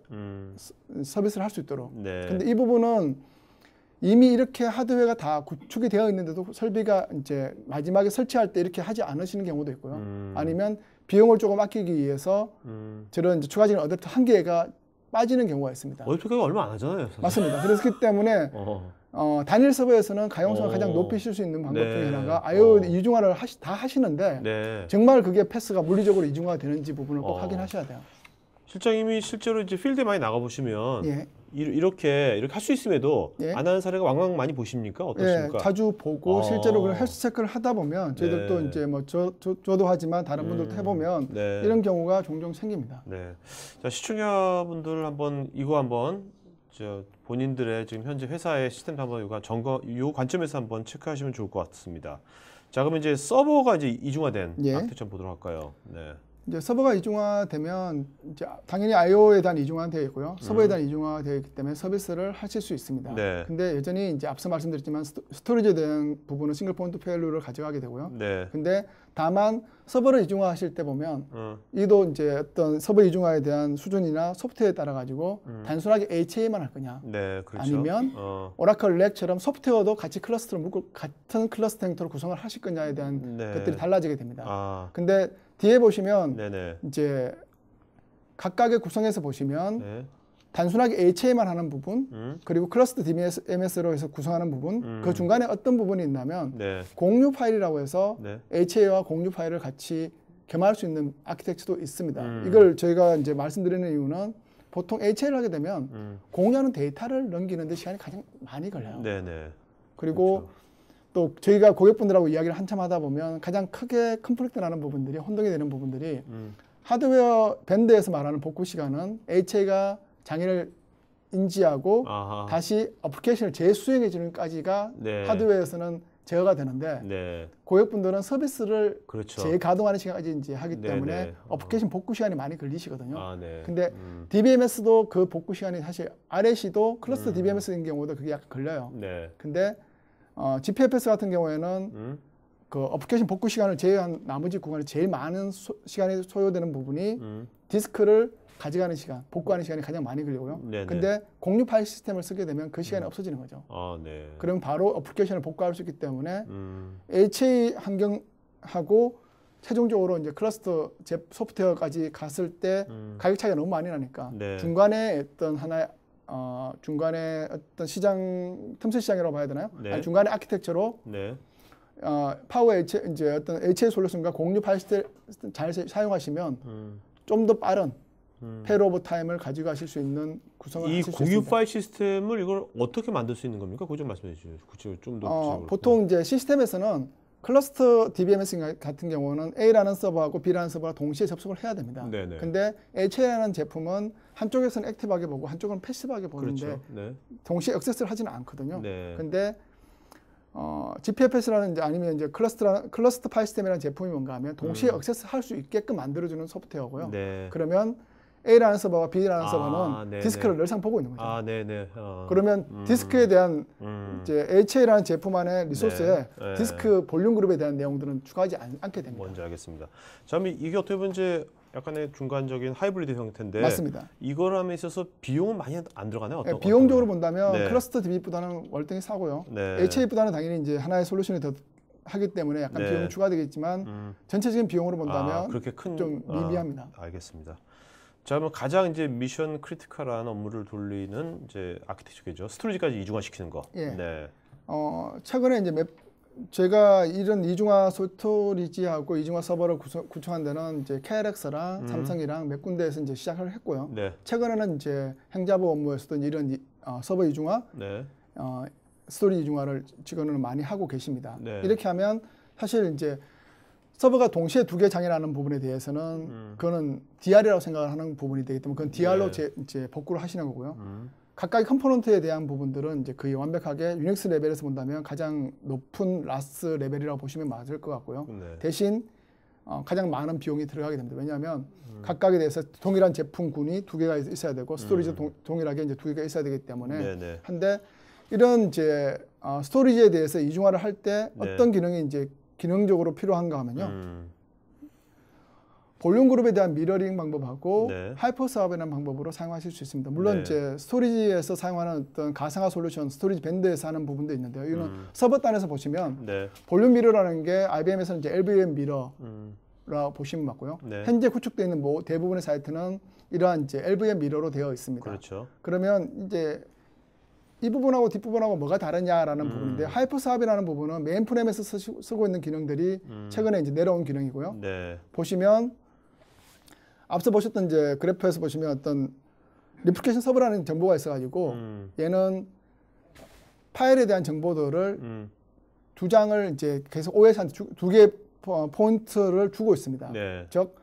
서비스를 할 수 있도록. 네. 근데 이 부분은 이미 이렇게 하드웨어가 다 구축이 되어 있는데도 설비가 이제 마지막에 설치할 때 이렇게 하지 않으시는 경우도 있고요. 아니면 비용을 조금 아끼기 위해서 저런 이제 추가적인 어댑터 1개가 빠지는 경우가 있습니다. 어댑터가 얼마 안 하잖아요. 사실. 맞습니다. 그래서 그 때문에 단일 서버에서는 가용성을 가장 높이실 수 있는 방법 중에 하나가 I/O 이중화를 다 하시는데 정말 그게 패스가 물리적으로 이중화가 되는지 부분을 꼭 확인하셔야 돼요. 실장님이 실제로 이제 필드에 많이 나가 보시면 이렇게 할 수 있음에도 안 하는 사례가 왕왕 많이 보십니까? 어떻습니까? 자주 보고 실제로 그런 헬스 체크를 하다 보면 저희들도 이제 뭐 저도 하지만 다른 분들도 해보면 이런 경우가 종종 생깁니다. 자, 시청자분들 한번 이거 한번 본인들의 지금 현재 회사의 시스템 한번 요 관점에서 한번 체크하시면 좋을 것 같습니다. 자, 그러면 이제 서버가 이제 이중화된 아키텍처 보도록 할까요? 이제 서버가 이중화되면 이제 당연히 I/O에 대한 이중화는 되어 있고요. 서버에 대한 이중화가 되어 있기 때문에 서비스를 하실 수 있습니다. 근데 여전히 이제 앞서 말씀드렸지만 스토리지에 대한 부분은 싱글 포인트 페일로를 가져가게 되고요. 근데 다만 서버를 이중화하실 때 보면 이도 이제 어떤 서버 이중화에 대한 수준이나 소프트웨어에 따라 가지고 단순하게 HA만 할 거냐, 아니면 오라클 렉처럼 소프트웨어도 같이 클러스터를 묶고 같은 클러스터 형태로 구성을 하실 거냐에 대한 것들이 달라지게 됩니다. 근데 뒤에 보시면 이제 각각의 구성에서 보시면 단순하게 HA만 하는 부분 그리고 클러스터 DBMS로 해서 구성하는 부분 그 중간에 어떤 부분이 있냐면 공유 파일이라고 해서 HA와 공유 파일을 같이 겸할 수 있는 아키텍처도 있습니다. 이걸 저희가 이제 말씀드리는 이유는 보통 HA를 하게 되면 공유하는 데이터를 넘기는 데 시간이 가장 많이 걸려요. 그리고 또 저희가 고객분들하고 이야기를 한참 하다 보면 가장 크게 컨플릭트 나는 부분들이 혼동이 되는 부분들이 하드웨어 밴드에서 말하는 복구 시간은 HA가 장애를 인지하고 다시 어플리케이션을 재수행해 주는까지가 하드웨어에서는 제어가 되는데 고객분들은 서비스를 재가동하는 시간까지 이제 하기 때문에 어플리케이션 복구 시간이 많이 걸리시거든요. 근데 DBMS도 그 복구 시간이 사실 RAC도 클러스터 DBMS인 경우도 그게 약간 걸려요. 근데 GPFS 같은 경우에는 그 어플리케이션 복구 시간을 제외한 나머지 구간에 제일 많은 시간이 소요되는 부분이 디스크를 가져가는 시간, 복구하는 시간이 가장 많이 걸리고요. 근데 공유 파일 시스템을 쓰게 되면 그 시간이 없어지는 거죠. 그러면 바로 어플리케이션을 복구할 수 있기 때문에 HA 환경하고 최종적으로 이제 클러스터 소프트웨어까지 갔을 때 가격 차이가 너무 많이 나니까 중간에 어떤 하나의 중간에 어떤 시장 틈새 시장이라고 봐야 되나요? 아니, 중간에 아키텍처로 파워 HA, 이제 어떤 HA 솔루션과 공유 파일 시스템 잘 사용하시면 좀 더 빠른 페일 오브 타임을 가져가실 수 있는 구성을 하실 수 있습니다. 이 공유 파일 시스템을 이걸 어떻게 만들 수 있는 겁니까? 그거 좀 말씀해 주시죠. 좀 더 보통 이제 시스템에서는 클러스터 DBMS 같은 경우는 A라는 서버하고 B라는 서버가 동시에 접속을 해야 됩니다. 근데 HA라는 제품은 한쪽에서는 액티브하게 보고 한쪽은 패시브하게 보는데 동시에 액세스를 하지는 않거든요. 근데 GPFS라는 이제 아니면 이제 클러스터 파일 시스템이라는 제품이 뭔가 하면 동시에 액세스 할 수 있게끔 만들어주는 소프트웨어고요. 그러면 A라는 서버와 B라는 서버는 디스크를 늘상 보고 있는 거죠. 그러면 디스크에 대한 이제 HA라는 제품 안에 리소스에 디스크 볼륨 그룹에 대한 내용들은 추가하지 않게 됩니다. 뭔지 알겠습니다. 자, 그럼 이게 어떻게 보면 이제 약간의 중간적인 하이브리드 형태인데 맞습니다. 이걸 함에 있어서 비용은 많이 안 들어가나요? 비용적으로 본다면 클러스터 DB보다는 월등히 싸고요. HA보다는 당연히 이제 하나의 솔루션이 더 하기 때문에 약간 비용이 추가되겠지만 전체적인 비용으로 본다면 그렇게 큰 좀 미비합니다. 알겠습니다. 자, 그러면 가장 이제 미션 크리티컬한 업무를 돌리는 이제 아키텍처죠. 스토리지까지 이중화시키는 거. 최근에 이제 제가 이런 이중화 스토리지하고 이중화 서버를 구축한 데는 이제 KLX랑 삼성이랑 몇 군데에서 이제 시작을 했고요. 최근에는 이제 행자부 업무에서도 이런 서버 이중화, 스토리 이중화를 지금은 많이 하고 계십니다. 이렇게 하면 사실 이제 서버가 동시에 두 개 장애 나는 부분에 대해서는 그거는 DR이라고 생각을 하는 부분이 되기 때문에 그건 DR로 이제 복구를 하시는 거고요. 각각의 컴포넌트에 대한 부분들은 이제 거의 완벽하게 유닉스 레벨에서 본다면 가장 높은 라스 레벨이라고 보시면 맞을 것 같고요. 대신 가장 많은 비용이 들어가게 됩니다. 왜냐하면 각각에 대해서 동일한 제품군이 두 개가 있어야 되고 스토리지 동일하게 이제 두 개가 있어야 되기 때문에 한데 이런 이제 스토리지에 대해서 이중화를 할 때 어떤 기능이 이제 기능적으로 필요한가 하면요. 볼륨 그룹에 대한 미러링 방법하고 하이퍼 스왑이라는 방법으로 사용하실 수 있습니다. 물론 이제 스토리지에서 사용하는 어떤 가상화 솔루션, 스토리지 밴드에서 하는 부분도 있는데요. 이거는 서버 단에서 보시면 볼륨 미러라는 게 IBM에서는 이제 LVM 미러라고 보시면 맞고요. 현재 구축되어 있는 대부분의 사이트는 이러한 이제 LVM 미러로 되어 있습니다. 그러면 이제 이 부분하고 뒷부분하고 뭐가 다르냐라는 부분인데 하이퍼스합이라는 부분은 메인프레임에서 쓰고 있는 기능들이 최근에 이제 내려온 기능이고요. 네. 보시면 앞서 보셨던 이제 그래프에서 보시면 어떤 리플리케이션 서버라는 정보가 있어가지고 얘는 파일에 대한 정보들을 두 장을 이제 계속 OS한테 두 개의 포인트를 주고 있습니다. 네. 즉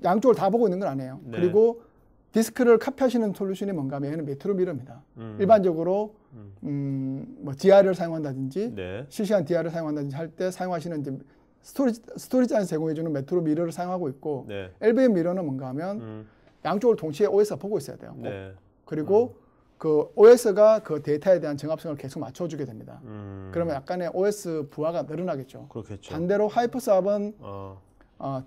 양쪽을 다 보고 있는 건 아니에요. 네. 그리고 디스크를 카피하시는 솔루션이 뭔가 하면 얘는 메트로 미러입니다. 일반적으로 뭐 DR을 사용한다든지 네. 실시간 DR을 사용한다든지 할 때 사용하시는 이제 스토리지 안에서 제공해주는 메트로 미러를 사용하고 있고 네. LVM 미러는 뭔가 하면 양쪽을 동시에 OS가 보고 있어야 돼요. 네. 그리고 그 OS가 그 데이터에 대한 정합성을 계속 맞춰주게 됩니다. 그러면 약간의 OS 부하가 늘어나겠죠. 그렇겠죠. 반대로 하이퍼스합은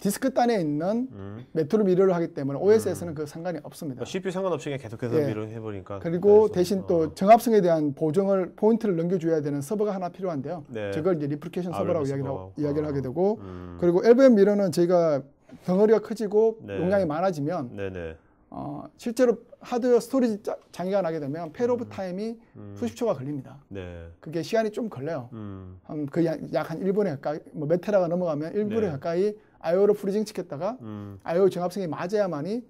디스크 단에 있는 메트로 미러를 하기 때문에 OS에서는 그 상관이 없습니다. CPU 상관없이 그냥 계속해서 미러를 해버리니까. 그리고 대신 또 정합성에 대한 보정을 포인트를 넘겨줘야 되는 서버가 하나 필요한데요. 네. 저걸 이제 리플리케이션 서버라고 이야기를 하게 되고 그리고 LVM 미러는 저희가 덩어리가 커지고 네. 용량이 많아지면 네네. 실제로 하드웨어 스토리지 장애가 나게 되면 페일 오브 타임이 수십 초가 걸립니다. 네. 그게 시간이 좀 걸려요. 약 한 1분에 가까이, 뭐 몇 테라가 넘어가면 1분에 네. 가까이 IO를 프리징 시켰다가 IO 정합성이 맞아야만이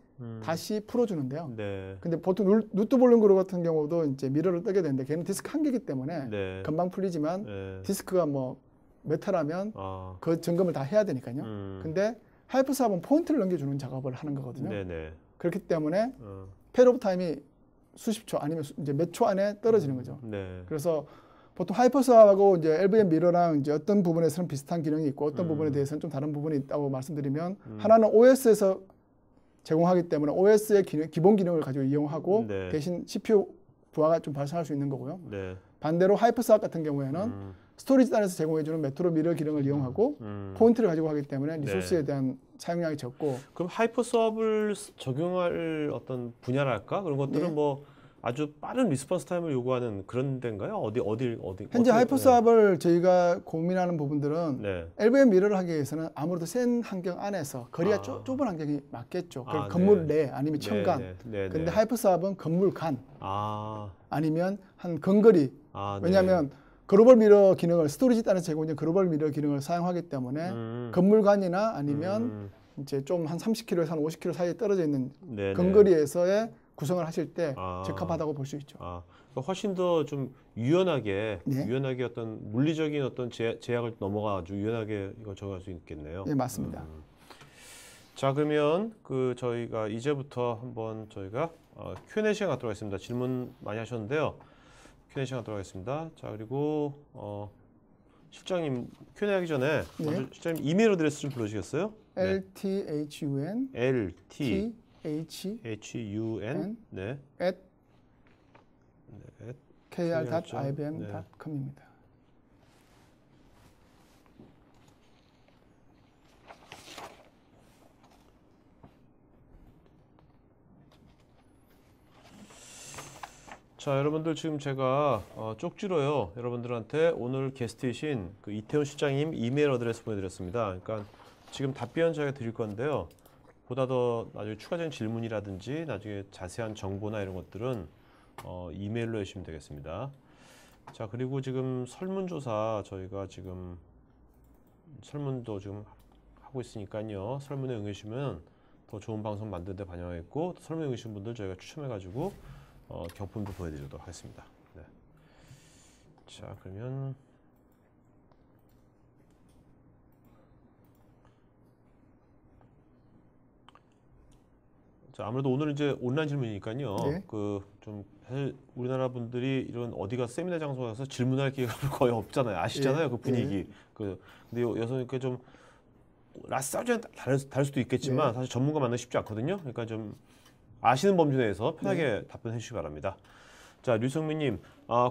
다시 풀어주는데요. 네. 근데 보통 누트볼륨 그룹 같은 경우도 이제 미러를 뜨게 되는데 걔는 디스크 한 개이기 때문에 네. 금방 풀리지만 네. 디스크가 뭐 몇 테라면 그 점검을 다 해야 되니까요. 근데 하이퍼스합은 포인트를 넘겨주는 작업을 하는 거거든요. 네네. 그렇기 때문에 페일 오브 타임이 수십 초 아니면 이제 몇 초 안에 떨어지는 거죠. 네. 그래서 보통 하이퍼스합하고 이제 LVM 미러랑 이제 어떤 부분에서는 비슷한 기능이 있고 어떤 부분에 대해서는 좀 다른 부분이 있다고 말씀드리면 하나는 OS에서 제공하기 때문에 OS의 기본 기능을 가지고 이용하고 네. 대신 CPU 부하가 좀 발생할 수 있는 거고요. 네. 반대로 하이퍼스합 같은 경우에는 스토리지 단에서 제공해주는 메트로 미러 기능을 이용하고 포인트를 가지고 하기 때문에 리소스에 대한 사용량이 적고. 그럼 하이퍼스합을 적용할 어떤 분야랄까? 그런 것들은 네. 뭐 아주 빠른 리스폰스 타임을 요구하는 그런 데인가요? 어디? 현재 하이퍼스합을 저희가 고민하는 부분들은 네. LVM 미러를 하기 위해서는 아무래도 센 환경 안에서 거리가 좁은 환경이 맞겠죠. 건물 내 아니면 천간. 근데 하이퍼스합은 건물 간 아니면 한 근거리. 왜냐하면 글로벌 미러 기능을 스토리지 단에서 제공된 글로벌 미러 기능을 사용하기 때문에 건물 간이나 아니면 이제 좀 한 30km에서 한 50km 사이에 떨어져 있는 근거리에서의 구성을 하실 때 적합하다고 볼 수 있죠. 그러니까 훨씬 더 좀 유연하게 어떤 물리적인 어떤 제약을 넘어가지고 유연하게 이걸 적용할 수 있겠네요. 네, 맞습니다. 자, 그러면 저희가 이제부터 한번 저희가 Q&A 시간 갖도록 하겠습니다. 질문 많이 하셨는데요. Q&A 시간 갖도록 하겠습니다. 자, 그리고 실장님 Q&A 하기 전에 먼저 실장님 이메일 어드레스 좀 불러주시겠어요? LTHUN 네. at kr.ibm.com입니다. 자, 여러분들 지금 제가 쪽지로요 여러분들한테 오늘 게스트이신 그 이태훈 실장님 이메일 어드레스 보내드렸습니다. 그러니까 지금 답변 저희가 드릴 건데요. 보다 더 나중에 추가적인 질문이라든지 나중에 자세한 정보나 이런 것들은 이메일로 해주시면 되겠습니다. 자, 그리고 지금 설문조사 저희가 지금 설문도 지금 하고 있으니까요. 설문에 응해주시면 더 좋은 방송 만드는 데 반영하겠고 설문에 응해주신 분들 저희가 추첨해가지고 경품도 보여드리도록 하겠습니다. 네. 자, 그러면 자, 아무래도 오늘 이제 온라인 질문이니까요. 네. 좀 사실 우리나라 분들이 이런 어디 가서 세미나 장소 가서 질문할 기회가 거의 없잖아요. 아시잖아요, 그 분위기. 근데 여기서 이렇게 좀 라싸우지는 다를 수도 있겠지만 사실 전문가 만나기 쉽지 않거든요. 그러니까 좀 아시는 범주 내에서 편하게 답변해 주시기 바랍니다. 자, 류성민님,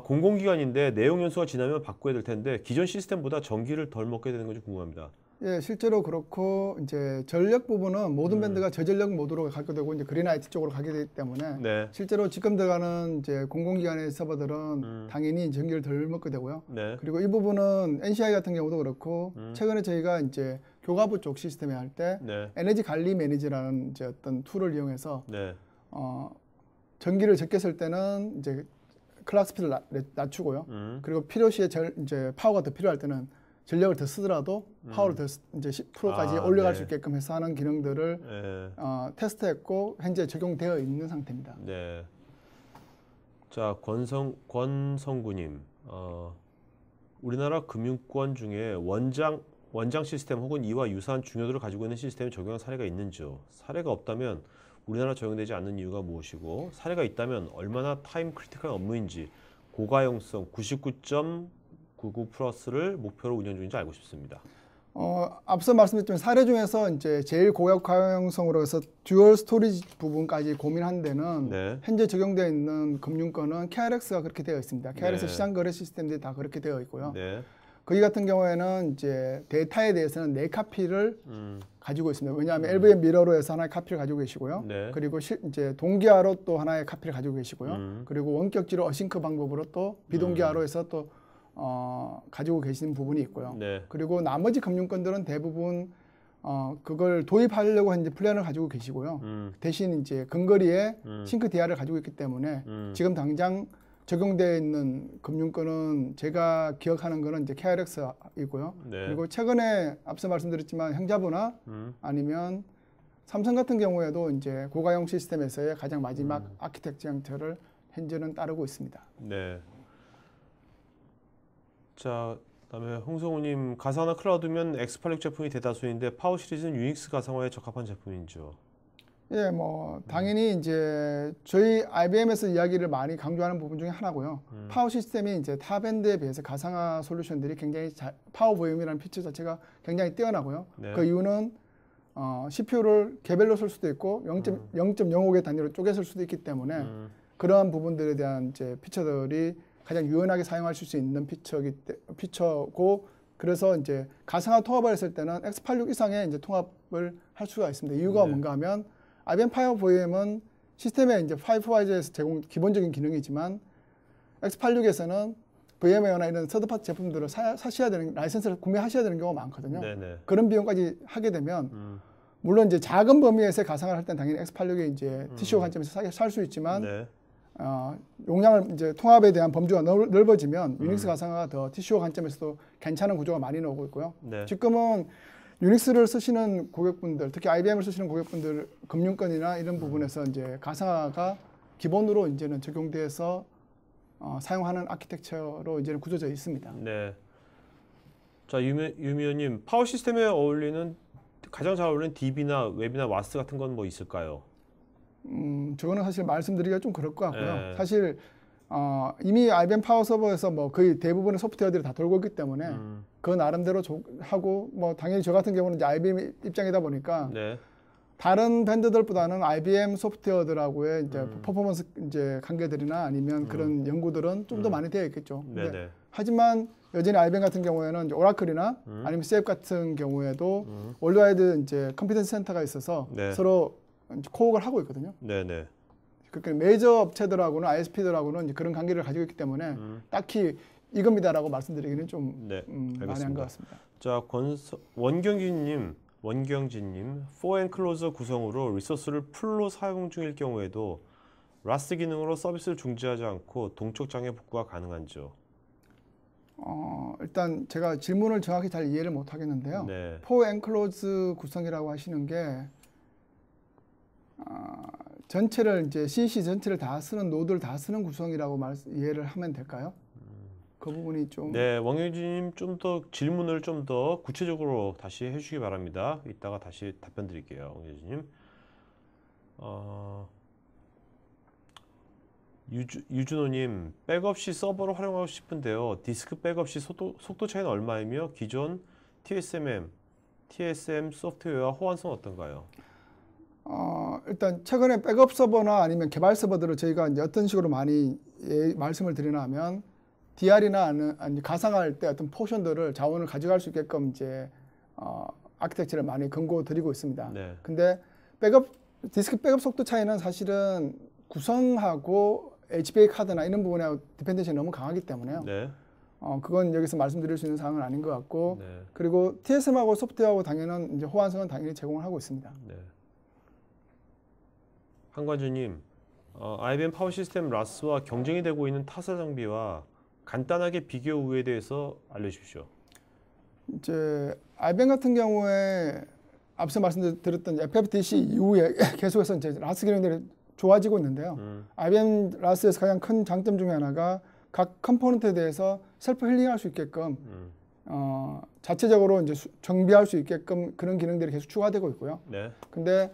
공공기관인데 내용 연수가 지나면 바꿔야 될 텐데 기존 시스템보다 전기를 덜 먹게 되는 건지 궁금합니다. 예, 실제로 그렇고 이제 전력 부분은 모든 밴드가 저전력 모드로 가게 되고 이제 그린 IT 쪽으로 가게 되기 때문에 실제로 지금 들어가는 이제 공공기관의 서버들은 당연히 전기를 덜 먹게 되고요. 그리고 이 부분은 NCI 같은 경우도 그렇고 최근에 저희가 이제 교가부 쪽 시스템에 할 때 에너지 관리 매니저라는 이제 어떤 툴을 이용해서 전기를 적게 쓸 때는 이제 클락 스피드를 낮추고요. 그리고 필요시에 이제 파워가 더 필요할 때는 전력을 더 쓰더라도 파워를 더 이제 10%까지 올려갈 수 있게끔 해서 하는 기능들을 테스트했고 현재 적용되어 있는 상태입니다. 네. 자, 권성구님, 우리나라 금융권 중에 원장 시스템 혹은 이와 유사한 중요도를 가지고 있는 시스템을 적용한 사례가 있는지요? 사례가 없다면 우리나라 적용되지 않는 이유가 무엇이고, 사례가 있다면 얼마나 타임 크리티컬한 업무인지, 고가용성 99.99 플러스를 목표로 운영 중인지 알고 싶습니다. 앞서 말씀드렸지만 사례 중에서 이제 제일 고가용성으로 해서 듀얼 스토리지 부분까지 고민한 데는 네. 현재 적용되어 있는 금융권은 KRX가 그렇게 되어 있습니다. KRX 네. 시장 거래 시스템들이 다 그렇게 되어 있고요. 네. 거기 같은 경우에는 이제 데이터에 대해서는 4카피를 가지고 있습니다. 왜냐하면 LVM 미러로 해서 하나의 카피를 가지고 계시고요. 네. 그리고 이제 동기화로 또 하나의 카피를 가지고 계시고요. 그리고 원격지로 어싱크 방법으로 또 비동기화로 해서 또 가지고 계시는 부분이 있고요. 네. 그리고 나머지 금융권들은 대부분 그걸 도입하려고 이제 플랜을 가지고 계시고요. 대신 이제 근거리에 싱크 DR을 가지고 있기 때문에 지금 당장 적용되어 있는 금융권은 제가 기억하는 거는 이제 KRX이고요. 네. 그리고 최근에 앞서 말씀드렸지만 형자부나 아니면 삼성 같은 경우에도 이제 고가용 시스템에서의 가장 마지막 아키텍처 형태를 현재는 따르고 있습니다. 네. 자, 그다음에 홍성우님, 가상화 클라우드면 X86 제품이 대다수인데 파워 시리즈는 유닉스 가상화에 적합한 제품인지요? 예, 뭐 당연히 이제 저희 IBM에서 이야기를 많이 강조하는 부분 중에 하나고요. 파워 시스템이 이제 타 밴드에 비해서 가상화 솔루션들이 굉장히 파워 보임이라는 피처 자체가 굉장히 뛰어나고요. 네. 그 이유는 CPU를 개별로 쓸 수도 있고 0.05개 단위로 쪼개 쓸 수도 있기 때문에 그러한 부분들에 대한 이제 피처들이 가장 유연하게 사용할 수 있는 피처고, 그래서 이제 가상화 통합을 했을 때는 X86 이상의 이제 통합을 할 수가 있습니다. 이유가 뭔가 하면 IBM 파워 VM은 시스템에 이제 파이프와이즈에서 제공 기본적인 기능이지만 X86에서는 VM웨어나 이런 서드파티 제품들을 사셔야 되는, 라이센스를 구매하셔야 되는 경우가 많거든요. 네네. 그런 비용까지 하게 되면 물론 이제 작은 범위에서 가상화를 할 때는 당연히 X86이 이제 TCO 관점에서 살 수 있지만 네. 용량을 이제 통합에 대한 범주가 넓어지면 유닉스 가상화가 더 TCO 관점에서도 괜찮은 구조가 많이 나오고 있고요. 네. 지금은 유닉스를 쓰시는 고객분들, 특히 IBM을 쓰시는 고객분들 금융권이나 이런 부분에서 이제 가상화가 기본으로 이제는 적용돼서 사용하는 아키텍처로 이제는 구조되어 있습니다. 네. 자, 유미호님, 파워 시스템에 어울리는 가장 잘 어울리는 DB나 웹이나 와스 같은 건 뭐 있을까요? 저거는 사실 말씀드리기가 좀 그럴 것 같고요. 네. 사실 이미 IBM 파워 서버에서 뭐 거의 대부분의 소프트웨어들이 다 돌고 있기 때문에 그 나름대로 하고, 뭐 당연히 저 같은 경우는 이제 IBM 입장이다 보니까 네. 다른 밴드들보다는 IBM 소프트웨어들하고의 이제 퍼포먼스 이제 관계들이나 아니면 그런 연구들은 좀 더 많이 되어 있겠죠. 근데 하지만 여전히 IBM 같은 경우에는 이제 오라클이나 아니면 CF 같은 경우에도 월드와이드 이제 컴피턴스 센터가 있어서 네. 서로 코옥을 하고 있거든요. 네네. 그러니까 메이저 업체들하고는 ISP들하고는 이제 그런 관계를 가지고 있기 때문에 딱히 이겁니다라고 말씀드리기는 좀 많이 한 것 같습니다. 자, 원경진님, 포앤클로저 구성으로 리소스를 풀로 사용 중일 경우에도 라스 기능으로 서비스를 중지하지 않고 동적 장애 복구가 가능한지요? 일단 제가 질문을 정확히 잘 이해를 못 하겠는데요. 네. 포앤클로즈 구성이라고 하시는 게 전체를 이제 CC 전체를 다 쓰는 노드를 다 쓰는 구성이라고 이해를 하면 될까요? 그 부분이 좀. 네, 원경진님 좀 더 질문을 좀 더 구체적으로 다시 해주시기 바랍니다. 이따가 다시 답변 드릴게요, 원경진님. 유준호님, 백업 시 서버로 활용하고 싶은데요. 디스크 백업 시 속도 차이는 얼마이며 기존 TSM 소프트웨어와 호환성 어떤가요? 일단 최근에 백업 서버나 아니면 개발 서버들을 저희가 이제 어떤 식으로 많이 말씀을 드리냐면 DR이나 아니 가상화할 때 어떤 포션들을 자원을 가져갈 수 있게끔 이제 아키텍처를 많이 권고 드리고 있습니다. 네. 근데 디스크 백업 속도 차이는 사실은 구성하고 HBA 카드나 이런 부분에 디펜던시가 너무 강하기 때문에요. 네. 그건 여기서 말씀드릴 수 있는 사항은 아닌 것 같고, 네. 그리고 TSM하고 소프트웨어하고 당연한 이제 호환성은 당연히 제공을 하고 있습니다. 네. 한관주님, IBM 파워 시스템 라스와 경쟁이 되고 있는 타사 장비와 간단하게 비교 우에 대해서 알려주십시오. 이제 IBM 같은 경우에 앞서 말씀드렸던 FFDC 이후에 계속해서 이제 라스 기능들이 좋아지고 있는데요. IBM 라스에서 가장 큰 장점 중에 하나가 각 컴포넌트에 대해서 셀프 힐링할 수 있게끔 자체적으로 이제 정비할 수 있게끔 그런 기능들이 계속 추가되고 있고요. 네. 근데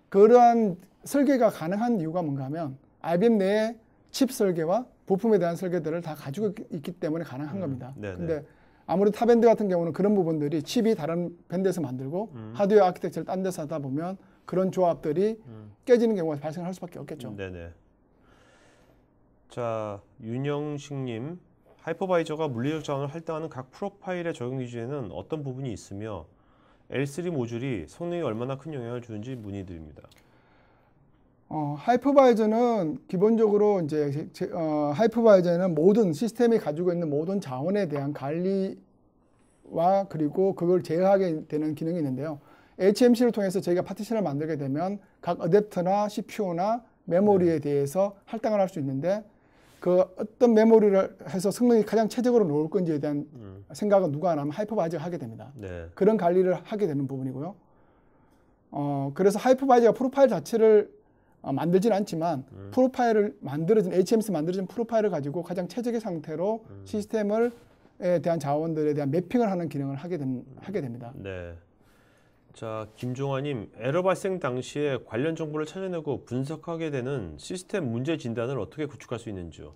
그러한 설계가 가능한 이유가 뭔가 하면 IBM 내에 칩 설계와 부품에 대한 설계들을 다 가지고 있기 때문에 가능한 겁니다. 네네. 근데 아무래도 타 밴드 같은 경우는 그런 부분들이 칩이 다른 밴드에서 만들고 하드웨어 아키텍처를 딴 데서 하다 보면 그런 조합들이 깨지는 경우가 발생할 수밖에 없겠죠. 네네. 자, 윤영식님, 하이퍼바이저가 물리적 자원을 할당하는 각 프로파일의 적용 기준에는 어떤 부분이 있으며 L3 모듈이 성능에 얼마나 큰 영향을 주는지 문의드립니다. 하이퍼바이저는 기본적으로 이제 하이퍼바이저는 모든 시스템이 가지고 있는 모든 자원에 대한 관리와 그리고 그걸 제어하게 되는 기능이 있는데요. HMC를 통해서 저희가 파티션을 만들게 되면 각 어댑터나 CPU나 메모리에 대해서 할당을 할 수 있는데 그 어떤 메모리를 해서 성능이 가장 최적으로 나올 건지에 대한 생각은 누가 안 하면 하이퍼바이저가 하게 됩니다. 네. 그런 관리를 하게 되는 부분이고요. 그래서 하이퍼바이저가 프로파일 자체를 만들진 않지만 프로파일을 만들어진 HMC 만들어진 프로파일을 가지고 가장 최적의 상태로 시스템에 대한 자원들에 대한 매핑을 하는 기능을 하게 됩니다. 네. 자, 김종환님, 에러 발생 당시에 관련 정보를 찾아내고 분석하게 되는 시스템 문제 진단을 어떻게 구축할 수 있는지요?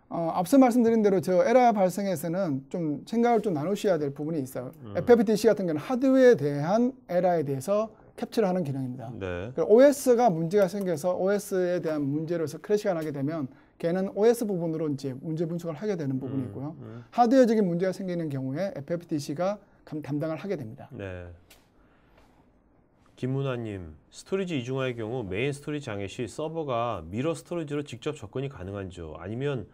앞서 말씀드린 대로 저 에러 발생에서는 좀 생각을 좀 나누셔야 될 부분이 있어요. FFDC 같은 경우는 하드웨어에 대한 에러에 대해서 캡처를 하는 기능입니다. 네. OS가 문제가 생겨서 OS에 대한 문제로서 크래시가 나게 되면 걔는 OS 부분으로 이제 문제 분석을 하게 되는 부분이 있고요. 하드웨어적인 문제가 생기는 경우에 FFDC가 담당을 하게 됩니다. 네. 김문화님, 스토리지 이중화의 경우 메인 스토리지 장애 시 서버가 미러 스토리지로 직접 접근이 가능한지요? 아니면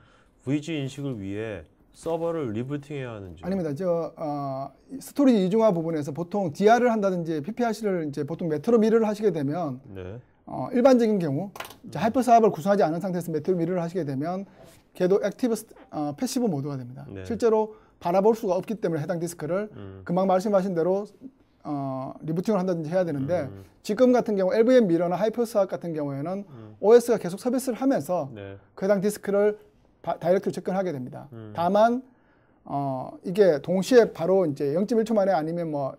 VG 인식을 위해 서버를 리부팅해야 하는지? 아닙니다. 스토리지 이중화 부분에서 보통 DR을 한다든지 PPRC를 이제 보통 메트로 미러를 하시게 되면 네. 일반적인 경우 이제 하이퍼 사업을 구성하지 않은 상태에서 메트로 미러를 하시게 되면 걔도 액티브 패시브 모드가 됩니다. 네. 실제로 바라볼 수가 없기 때문에 해당 디스크를 금방 말씀하신 대로 리부팅을 한다든지 해야 되는데 지금 같은 경우 LVM 미러나 하이퍼 사업 같은 경우에는 OS가 계속 서비스를 하면서 네. 그 해당 디스크를 다이렉트로 접근하게 됩니다. 다만 이게 동시에 바로 이제 0.1초 만에 아니면 뭐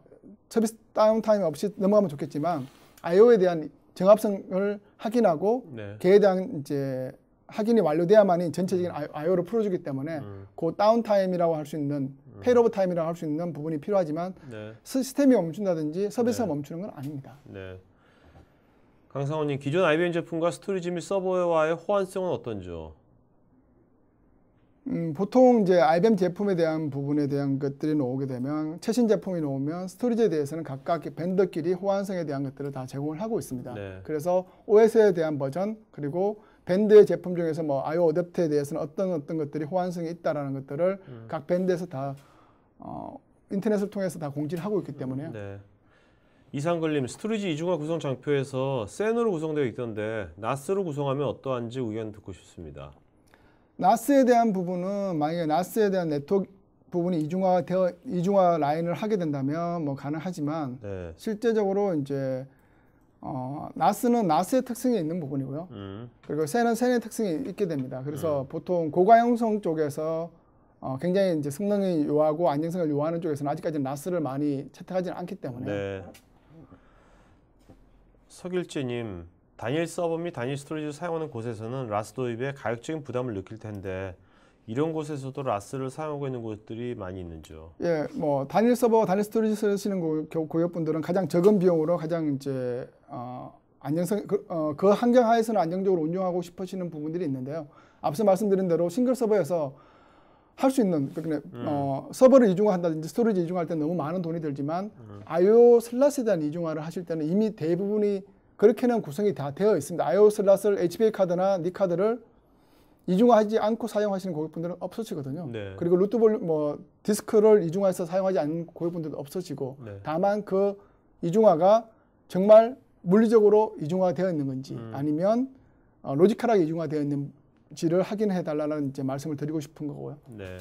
서비스 다운타임 없이 넘어가면 좋겠지만 I/O에 대한 정합성을 확인하고 네. 걔에 대한 이제 확인이 완료돼야만이 전체적인 I/O를 풀어주기 때문에 그 다운타임이라고 할 수 있는 페일오버 타임이라고 할 수 있는 부분이 필요하지만 네. 시스템이 멈춘다든지 서비스가 네. 멈추는 건 아닙니다. 네. 강상호님, 기존 IBM 제품과 스토리지 및 서버와의 호환성은 어떤지요? 보통 이제 IBM 제품에 대한 부분에 대한 것들이 나오게 되면 최신 제품이 나오면 스토리지에 대해서는 각각 밴더끼리 호환성에 대한 것들을 다 제공을 하고 있습니다. 네. 그래서 OS에 대한 버전 그리고 밴드의 제품 중에서 뭐 I/O 어댑터에 대해서는 어떤 것들이 호환성이 있다라는 것들을 각 밴드에서 다 인터넷을 통해서 다 공지를 하고 있기 때문에요. 네. 이상글님, 스토리지 이중화 구성 장표에서 센으로 구성되어 있던데 나스로 구성하면 어떠한지 의견 듣고 싶습니다. 나스에 대한 부분은 만약에 나스에 대한 네트워크 부분이 이중화 라인을 하게 된다면 뭐 가능하지만 네. 실제적으로 이제 나스는 나스의 특성이 있는 부분이고요. 그리고 센은 센의 특성이 있게 됩니다. 그래서 보통 고가형성 쪽에서 굉장히 이제 성능이 요하고 안정성을 요하는 쪽에서는 아직까지는 나스를 많이 채택하지는 않기 때문에. 네. 서길재님, 단일 서버 및 단일 스토리지를 사용하는 곳에서는 라스 도입에 가격적인 부담을 느낄 텐데 이런 곳에서도 라스를 사용하고 있는 곳들이 많이 있는지요? 예, 뭐 단일 서버, 단일 스토리지 쓰시는 고객분들은 가장 적은 비용으로 가장 이제 안정성 그 환경 하에서는 안정적으로 운영하고 싶으시는 부분들이 있는데요. 앞서 말씀드린 대로 싱글 서버에서 할 수 있는 서버를 이중화한다든지 스토리지 이중화할 때는 너무 많은 돈이 들지만 I/O 슬롯에 대한 이중화를 하실 때는 이미 대부분이 그렇게는 구성이 다 되어 있습니다. I/O 슬롯을 HBA 카드나 니 카드를 이중화하지 않고 사용하시는 고객분들은 없어지거든요. 네. 그리고 루트볼 디스크를 이중화해서 사용하지 않는 고객분들도 없어지고 네. 다만 그 이중화가 정말 물리적으로 이중화되어 있는 건지 아니면 로지컬하게 이중화되어 있는지를 확인해 달라는 이제 말씀을 드리고 싶은 거고요. 네.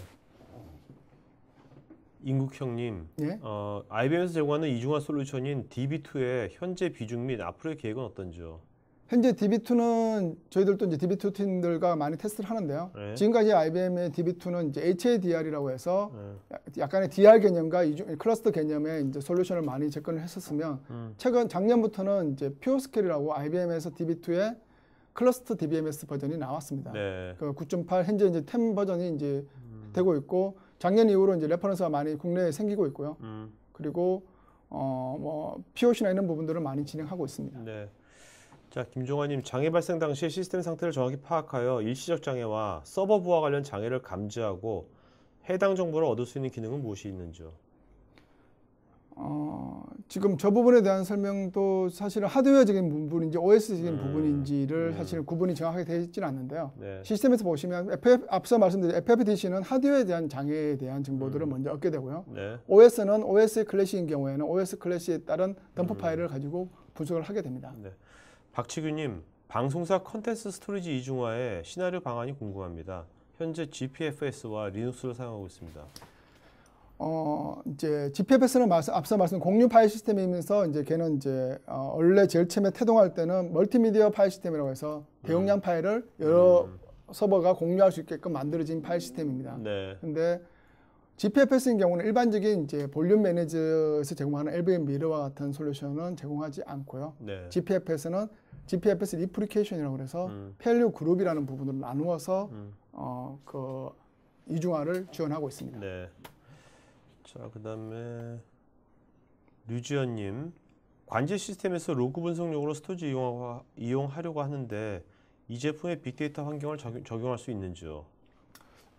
인국형님, 예? IBM에서 제공하는 이중화 솔루션인 DB2의 현재 비중 및 앞으로의 계획은 어떤지요? 현재 DB2는 저희들도 이제 DB2 팀들과 많이 테스트를 하는데요. 네. 지금까지 IBM의 DB2는 이제 HADR이라고 해서 네. 약간의 DR 개념과 클러스터 개념의 이제 솔루션을 많이 접근을 했었으면 최근 작년부터는 이제 퓨어스케일이라고 IBM에서 DB2의 클러스터 DBMS 버전이 나왔습니다. 네. 그 9.8 현재 이제 10 버전이 이제 되고 있고 작년 이후로 이제 레퍼런스가 많이 국내에 생기고 있고요. 그리고 뭐 POC나 이런 부분들을 많이 진행하고 있습니다. 네. 자, 김종환님, 장애 발생 당시의 시스템 상태를 정확히 파악하여 일시적 장애와 서버 부하 관련 장애를 감지하고 해당 정보를 얻을 수 있는 기능은 무엇이 있는지요? 지금 저 부분에 대한 설명도 사실은 하드웨어적인 부분인지 OS적인 부분인지를 사실은 구분이 정확하게 되어 있지는 않는데요. 네. 시스템에서 보시면 앞서 말씀드린 FFDC는 하드웨어에 대한 장애에 대한 정보들을 먼저 얻게 되고요. 네. OS는 OS 클래시인 경우에는 OS 클래시에 따른 덤프 파일을 가지고 분석을 하게 됩니다. 네. 박치규님, 방송사 컨텐츠 스토리지 이중화의 시나리오 방안이 궁금합니다. 현재 GPFS와 리눅스를 사용하고 있습니다. 이제 GPFS는 앞서 말씀 공유 파일 시스템이면서 이제 걔는 이제 원래 제일 처음에 태동할 때는 멀티미디어 파일 시스템이라고 해서 대용량 파일을 여러 서버가 공유할 수 있게끔 만들어진 파일 시스템입니다. 네. 근데 GPFS인 경우는 일반적인 이제 볼륨 매니저에서 제공하는 LVM 미러와 같은 솔루션은 제공하지 않고요. 네. GPFS는 GPFS 리프리케이션이라고 그래서 펠류 그룹이라는 부분을 나누어서 그 이중화를 지원하고 있습니다. 네. 자, 그다음에 류지연님, 관제 시스템에서 로그 분석용으로 스토리지 이용하려고 하는데 이 제품의 빅데이터 환경을 적용할 수 있는지요?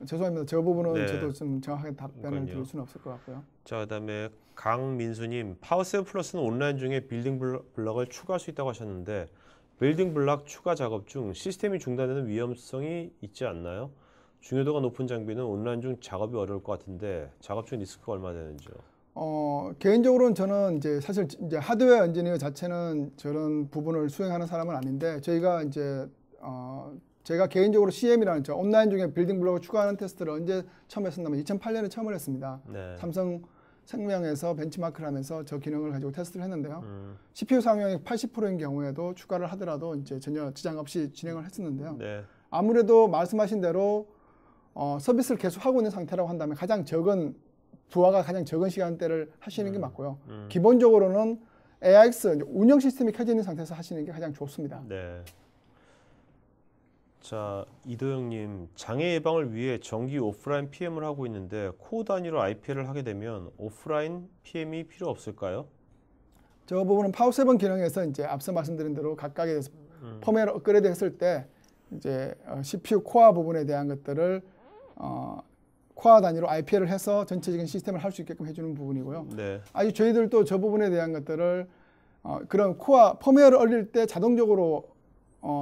죄송합니다. 저 부분은 네. 저도 좀 정확하게 답변을 그러니까요. 드릴 수는 없을 것 같고요. 자, 그다음에 강민수님, 파워7 플러스는 온라인 중에 빌딩 블럭을 추가할 수 있다고 하셨는데 빌딩 블럭 추가 작업 중 시스템이 중단되는 위험성이 있지 않나요? 중요도가 높은 장비는 온라인 중 작업이 어려울 것 같은데 작업 중 리스크가 얼마나 되는지요? 개인적으로는 저는 이제 사실 이제 하드웨어 엔지니어 자체는 저런 부분을 수행하는 사람은 아닌데 저희가 이제 제가 개인적으로 CM이라는 저 온라인 중에 빌딩 블록을 추가하는 테스트를 언제 처음 했었냐면 2008년에 처음 했습니다. 네. 삼성 생명에서 벤치마크를 하면서 저 기능을 가지고 테스트를 했는데요. CPU 사용량이 80%인 경우에도 추가를 하더라도 이제 전혀 지장 없이 진행을 했었는데요. 네. 아무래도 말씀하신 대로 서비스를 계속 하고 있는 상태라고 한다면 가장 적은 부하가 가장 적은 시간대를 하시는 게 맞고요. 기본적으로는 AIX 운영 시스템이 켜져 있는 상태에서 하시는 게 가장 좋습니다. 네. 자, 이도영님, 장애 예방을 위해 정기 오프라인 PM을 하고 있는데 코어 단위로 IPL을 하게 되면 오프라인 PM이 필요 없을까요? 저 부분은 파워7 기능에서 이제 앞서 말씀드린 대로 각각에 대해서 펌웨어 업그레이드 했을 때 이제 CPU 코어 부분에 대한 것들을 코어 단위로 IPL을 해서 전체적인 시스템을 할 수 있게끔 해주는 부분이고요. 네. 아직 저희들도 저 부분에 대한 것들을 그런 코어 펌웨어를 올릴 때 자동적으로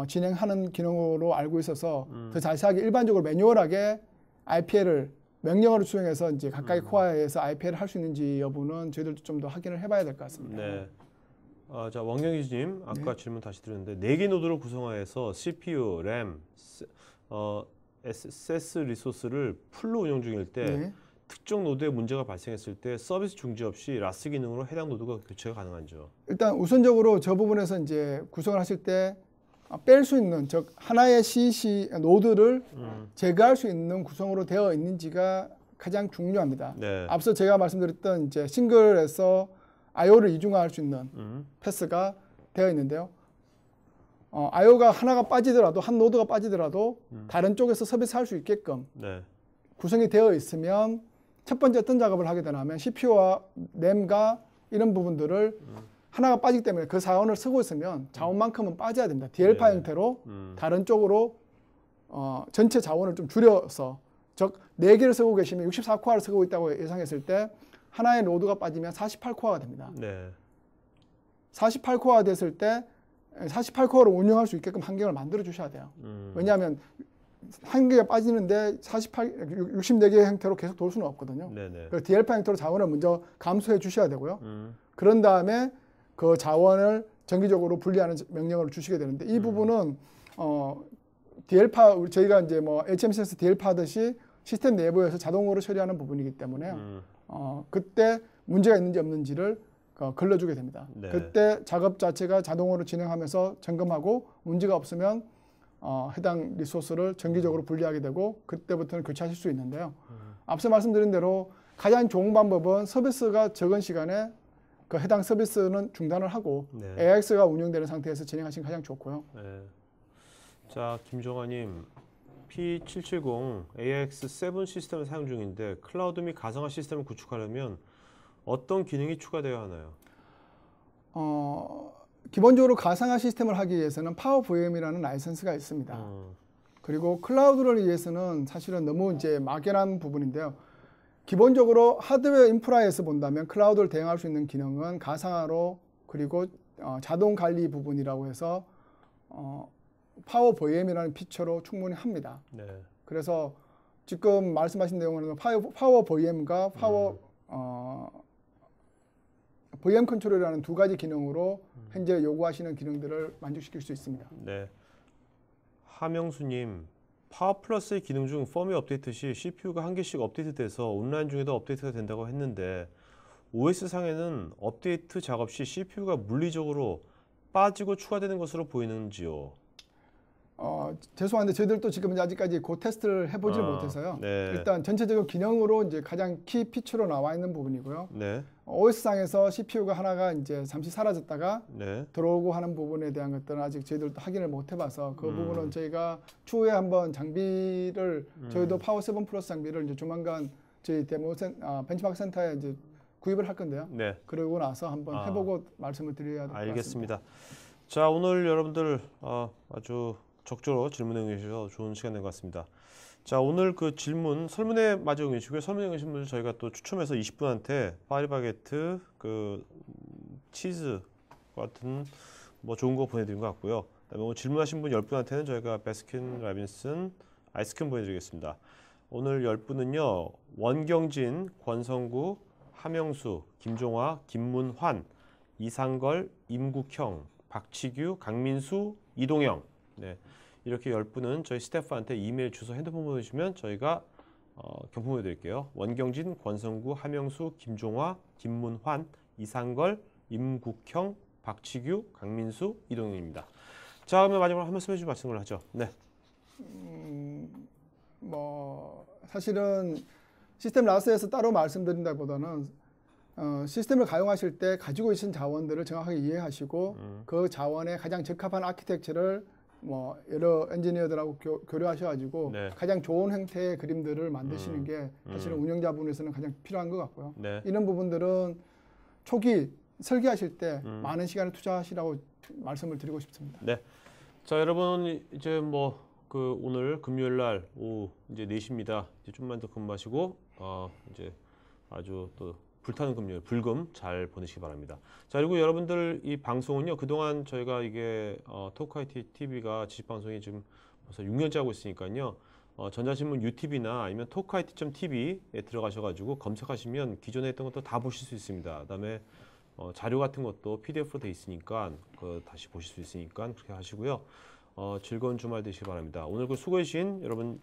진행하는 기능으로 알고 있어서 더 자세하게 일반적으로 매뉴얼하게 IPL을 명령어를 수행해서 이제 각각의 코어에서 IPL을 할 수 있는지 여부는 저희들도 좀 더 확인을 해봐야 될 것 같습니다. 네. 자, 왕경희님, 아까 질문 다시 드렸는데 4개 노드를 구성하여서 CPU, RAM, SS 리소스를 풀로 운영 중일 때 특정 노드에 문제가 발생했을 때 서비스 중지 없이 라스 기능으로 해당 노드가 교체가 가능한지요? 일단 우선적으로 저 부분에서 이제 구성을 하실 때 뺄 수 있는 즉 하나의 CC 노드를 제거할 수 있는 구성으로 되어 있는지가 가장 중요합니다. 네. 앞서 제가 말씀드렸던 이제 싱글에서 I/O를 이중화할 수 있는 패스가 되어 있는데요. I/O가 하나가 빠지더라도 한 노드가 빠지더라도 다른 쪽에서 서비스할 수 있게끔 네. 구성이 되어 있으면 첫 번째 어떤 작업을 하게 되냐면 CPU와 RAM과 이런 부분들을 하나가 빠지기 때문에 그 자원을 쓰고 있으면 자원만큼은 빠져야 됩니다. DL파 형태로 다른 쪽으로 전체 자원을 좀 줄여서 즉 4개를 쓰고 계시면 64코어를 쓰고 있다고 예상했을 때 하나의 노드가 빠지면 48코어가 됩니다. 네. 48코어가 됐을 때 48코어를 운영할 수 있게끔 환경을 만들어 주셔야 돼요. 왜냐하면 한 개가 빠지는데 64개 형태로 계속 돌 수는 없거든요. 그래서 DL파 형태로 자원을 먼저 감소해 주셔야 되고요. 그런 다음에 그 자원을 정기적으로 분리하는 명령어를 주시게 되는데 이 부분은 DL파 저희가 이제 뭐 HMC에서 DL파 하듯이 시스템 내부에서 자동으로 처리하는 부분이기 때문에 그때 문제가 있는지 없는지를 걸러주게 됩니다. 네. 그때 작업 자체가 자동으로 진행하면서 점검하고 문제가 없으면 해당 리소스를 정기적으로 분리하게 되고 그때부터는 교체하실 수 있는데요. 앞서 말씀드린 대로 가장 좋은 방법은 서비스가 적은 시간에 그 해당 서비스는 중단을 하고 네. AIX가 운영되는 상태에서 진행하시는 게 가장 좋고요. 네. 자, 김종환님, P770 AX7 시스템을 사용 중인데 클라우드 및 가상화 시스템을 구축하려면 어떤 기능이 추가되어야 하나요? 기본적으로 가상화 시스템을 하기 위해서는 파워 VM이라는 라이선스가 있습니다. 그리고 클라우드를 위해서는 사실은 너무 이제 막연한 부분인데요. 기본적으로 하드웨어 인프라에서 본다면 클라우드를 대응할 수 있는 기능은 가상화로 그리고 자동 관리 부분이라고 해서 파워 VM이라는 피처로 충분히 합니다. 네. 그래서 지금 말씀하신 내용은 파워 VM과 VM 컨트롤이라는 두 가지 기능으로 현재 요구하시는 기능들을 만족시킬 수 있습니다. 네. 하명수님, 파워 플러스의 기능 중 펌웨어 업데이트 시 CPU가 한 개씩 업데이트돼서 온라인 중에도 업데이트가 된다고 했는데 OS상에는 업데이트 작업 시 CPU가 물리적으로 빠지고 추가되는 것으로 보이는지요? 죄송한데 저희들도 지금 아직까지 그 테스트를 해보지 못해서요. 네. 일단 전체적인 기능으로 이제 가장 키 피처로 나와 있는 부분이고요. 네. OS상에서 CPU가 하나가 이제 잠시 사라졌다가 네. 들어오고 하는 부분에 대한 것들은 아직 저희들도 확인을 못 해봐서 그 부분은 저희가 추후에 한번 장비를 저희도 파워 7 플러스 장비를 이제 조만간 저희 벤치마크 센터에 이제 구입을 할 건데요. 네. 그러고 나서 한번 해보고 말씀을 드려야 될 것 같습니다. 알겠습니다. 자, 오늘 여러분들 아주 적절히 질문해 주셔서 좋은 시간 된 것 같습니다. 자, 오늘 그 질문 설문에 맞아 응해주시고요. 설문에 응해주신 분들 저희가 또 추첨해서 20분한테 파리바게트, 그 치즈 같은 뭐 좋은 거 보내드린 것 같고요. 그다음에 오늘 질문하신 분 10분한테는 저희가 베스킨 라빈슨 아이스크림 보내드리겠습니다. 오늘 10분은요. 원경진, 권성구, 하명수, 김종화, 김문환, 이상걸, 임국형, 박치규, 강민수, 이동영. 네. 이렇게 10분은 저희 스태프한테 이메일 주소 핸드폰 보내주시면 저희가 경품을 드릴게요. 원경진, 권성구, 하명수, 김종화, 김문환, 이상걸, 임국형, 박치규, 강민수, 이동영입니다. 자, 그러면 마지막으로 한 말씀 해주시고 말씀을 하죠. 네. 뭐 사실은 시스템 라스에서 따로 말씀드린다기보다는 시스템을 가용하실 때 가지고 계신 자원들을 정확하게 이해하시고 그 자원에 가장 적합한 아키텍처를 뭐 여러 엔지니어들하고 교류하셔가지고 네. 가장 좋은 형태의 그림들을 만드시는 게 사실은 운영자분에서는 가장 필요한 것 같고요. 네. 이런 부분들은 초기 설계하실 때 많은 시간을 투자하시라고 말씀을 드리고 싶습니다. 네. 자, 여러분 이제 뭐 그 오늘 금요일 날 오후 이제 4시입니다. 이제 좀만 더 근무하시고 이제 아주 또 불타는 금요일, 불금 잘 보내시기 바랍니다. 자, 그리고 여러분들 이 방송은요, 그동안 저희가 이게 토크IT TV가 지식방송이 지금 벌써 6년째 하고 있으니까요, 전자신문 UTV나 아니면 토크IT.tv에 들어가셔가지고 검색하시면 기존에 했던 것도 다 보실 수 있습니다. 그다음에 자료 같은 것도 PDF로 돼 있으니까 다시 보실 수 있으니까 그렇게 하시고요. 즐거운 주말 되시기 바랍니다. 오늘 그 수고해주신 여러분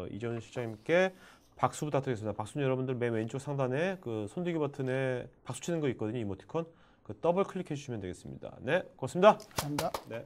이재훈 실장님께 박수 부탁드리겠습니다. 박수는 여러분들 맨 왼쪽 상단에 그 손들기 버튼에 박수 치는 거 있거든요. 이모티콘. 그 더블 클릭해 주시면 되겠습니다. 네, 고맙습니다. 감사합니다. 네.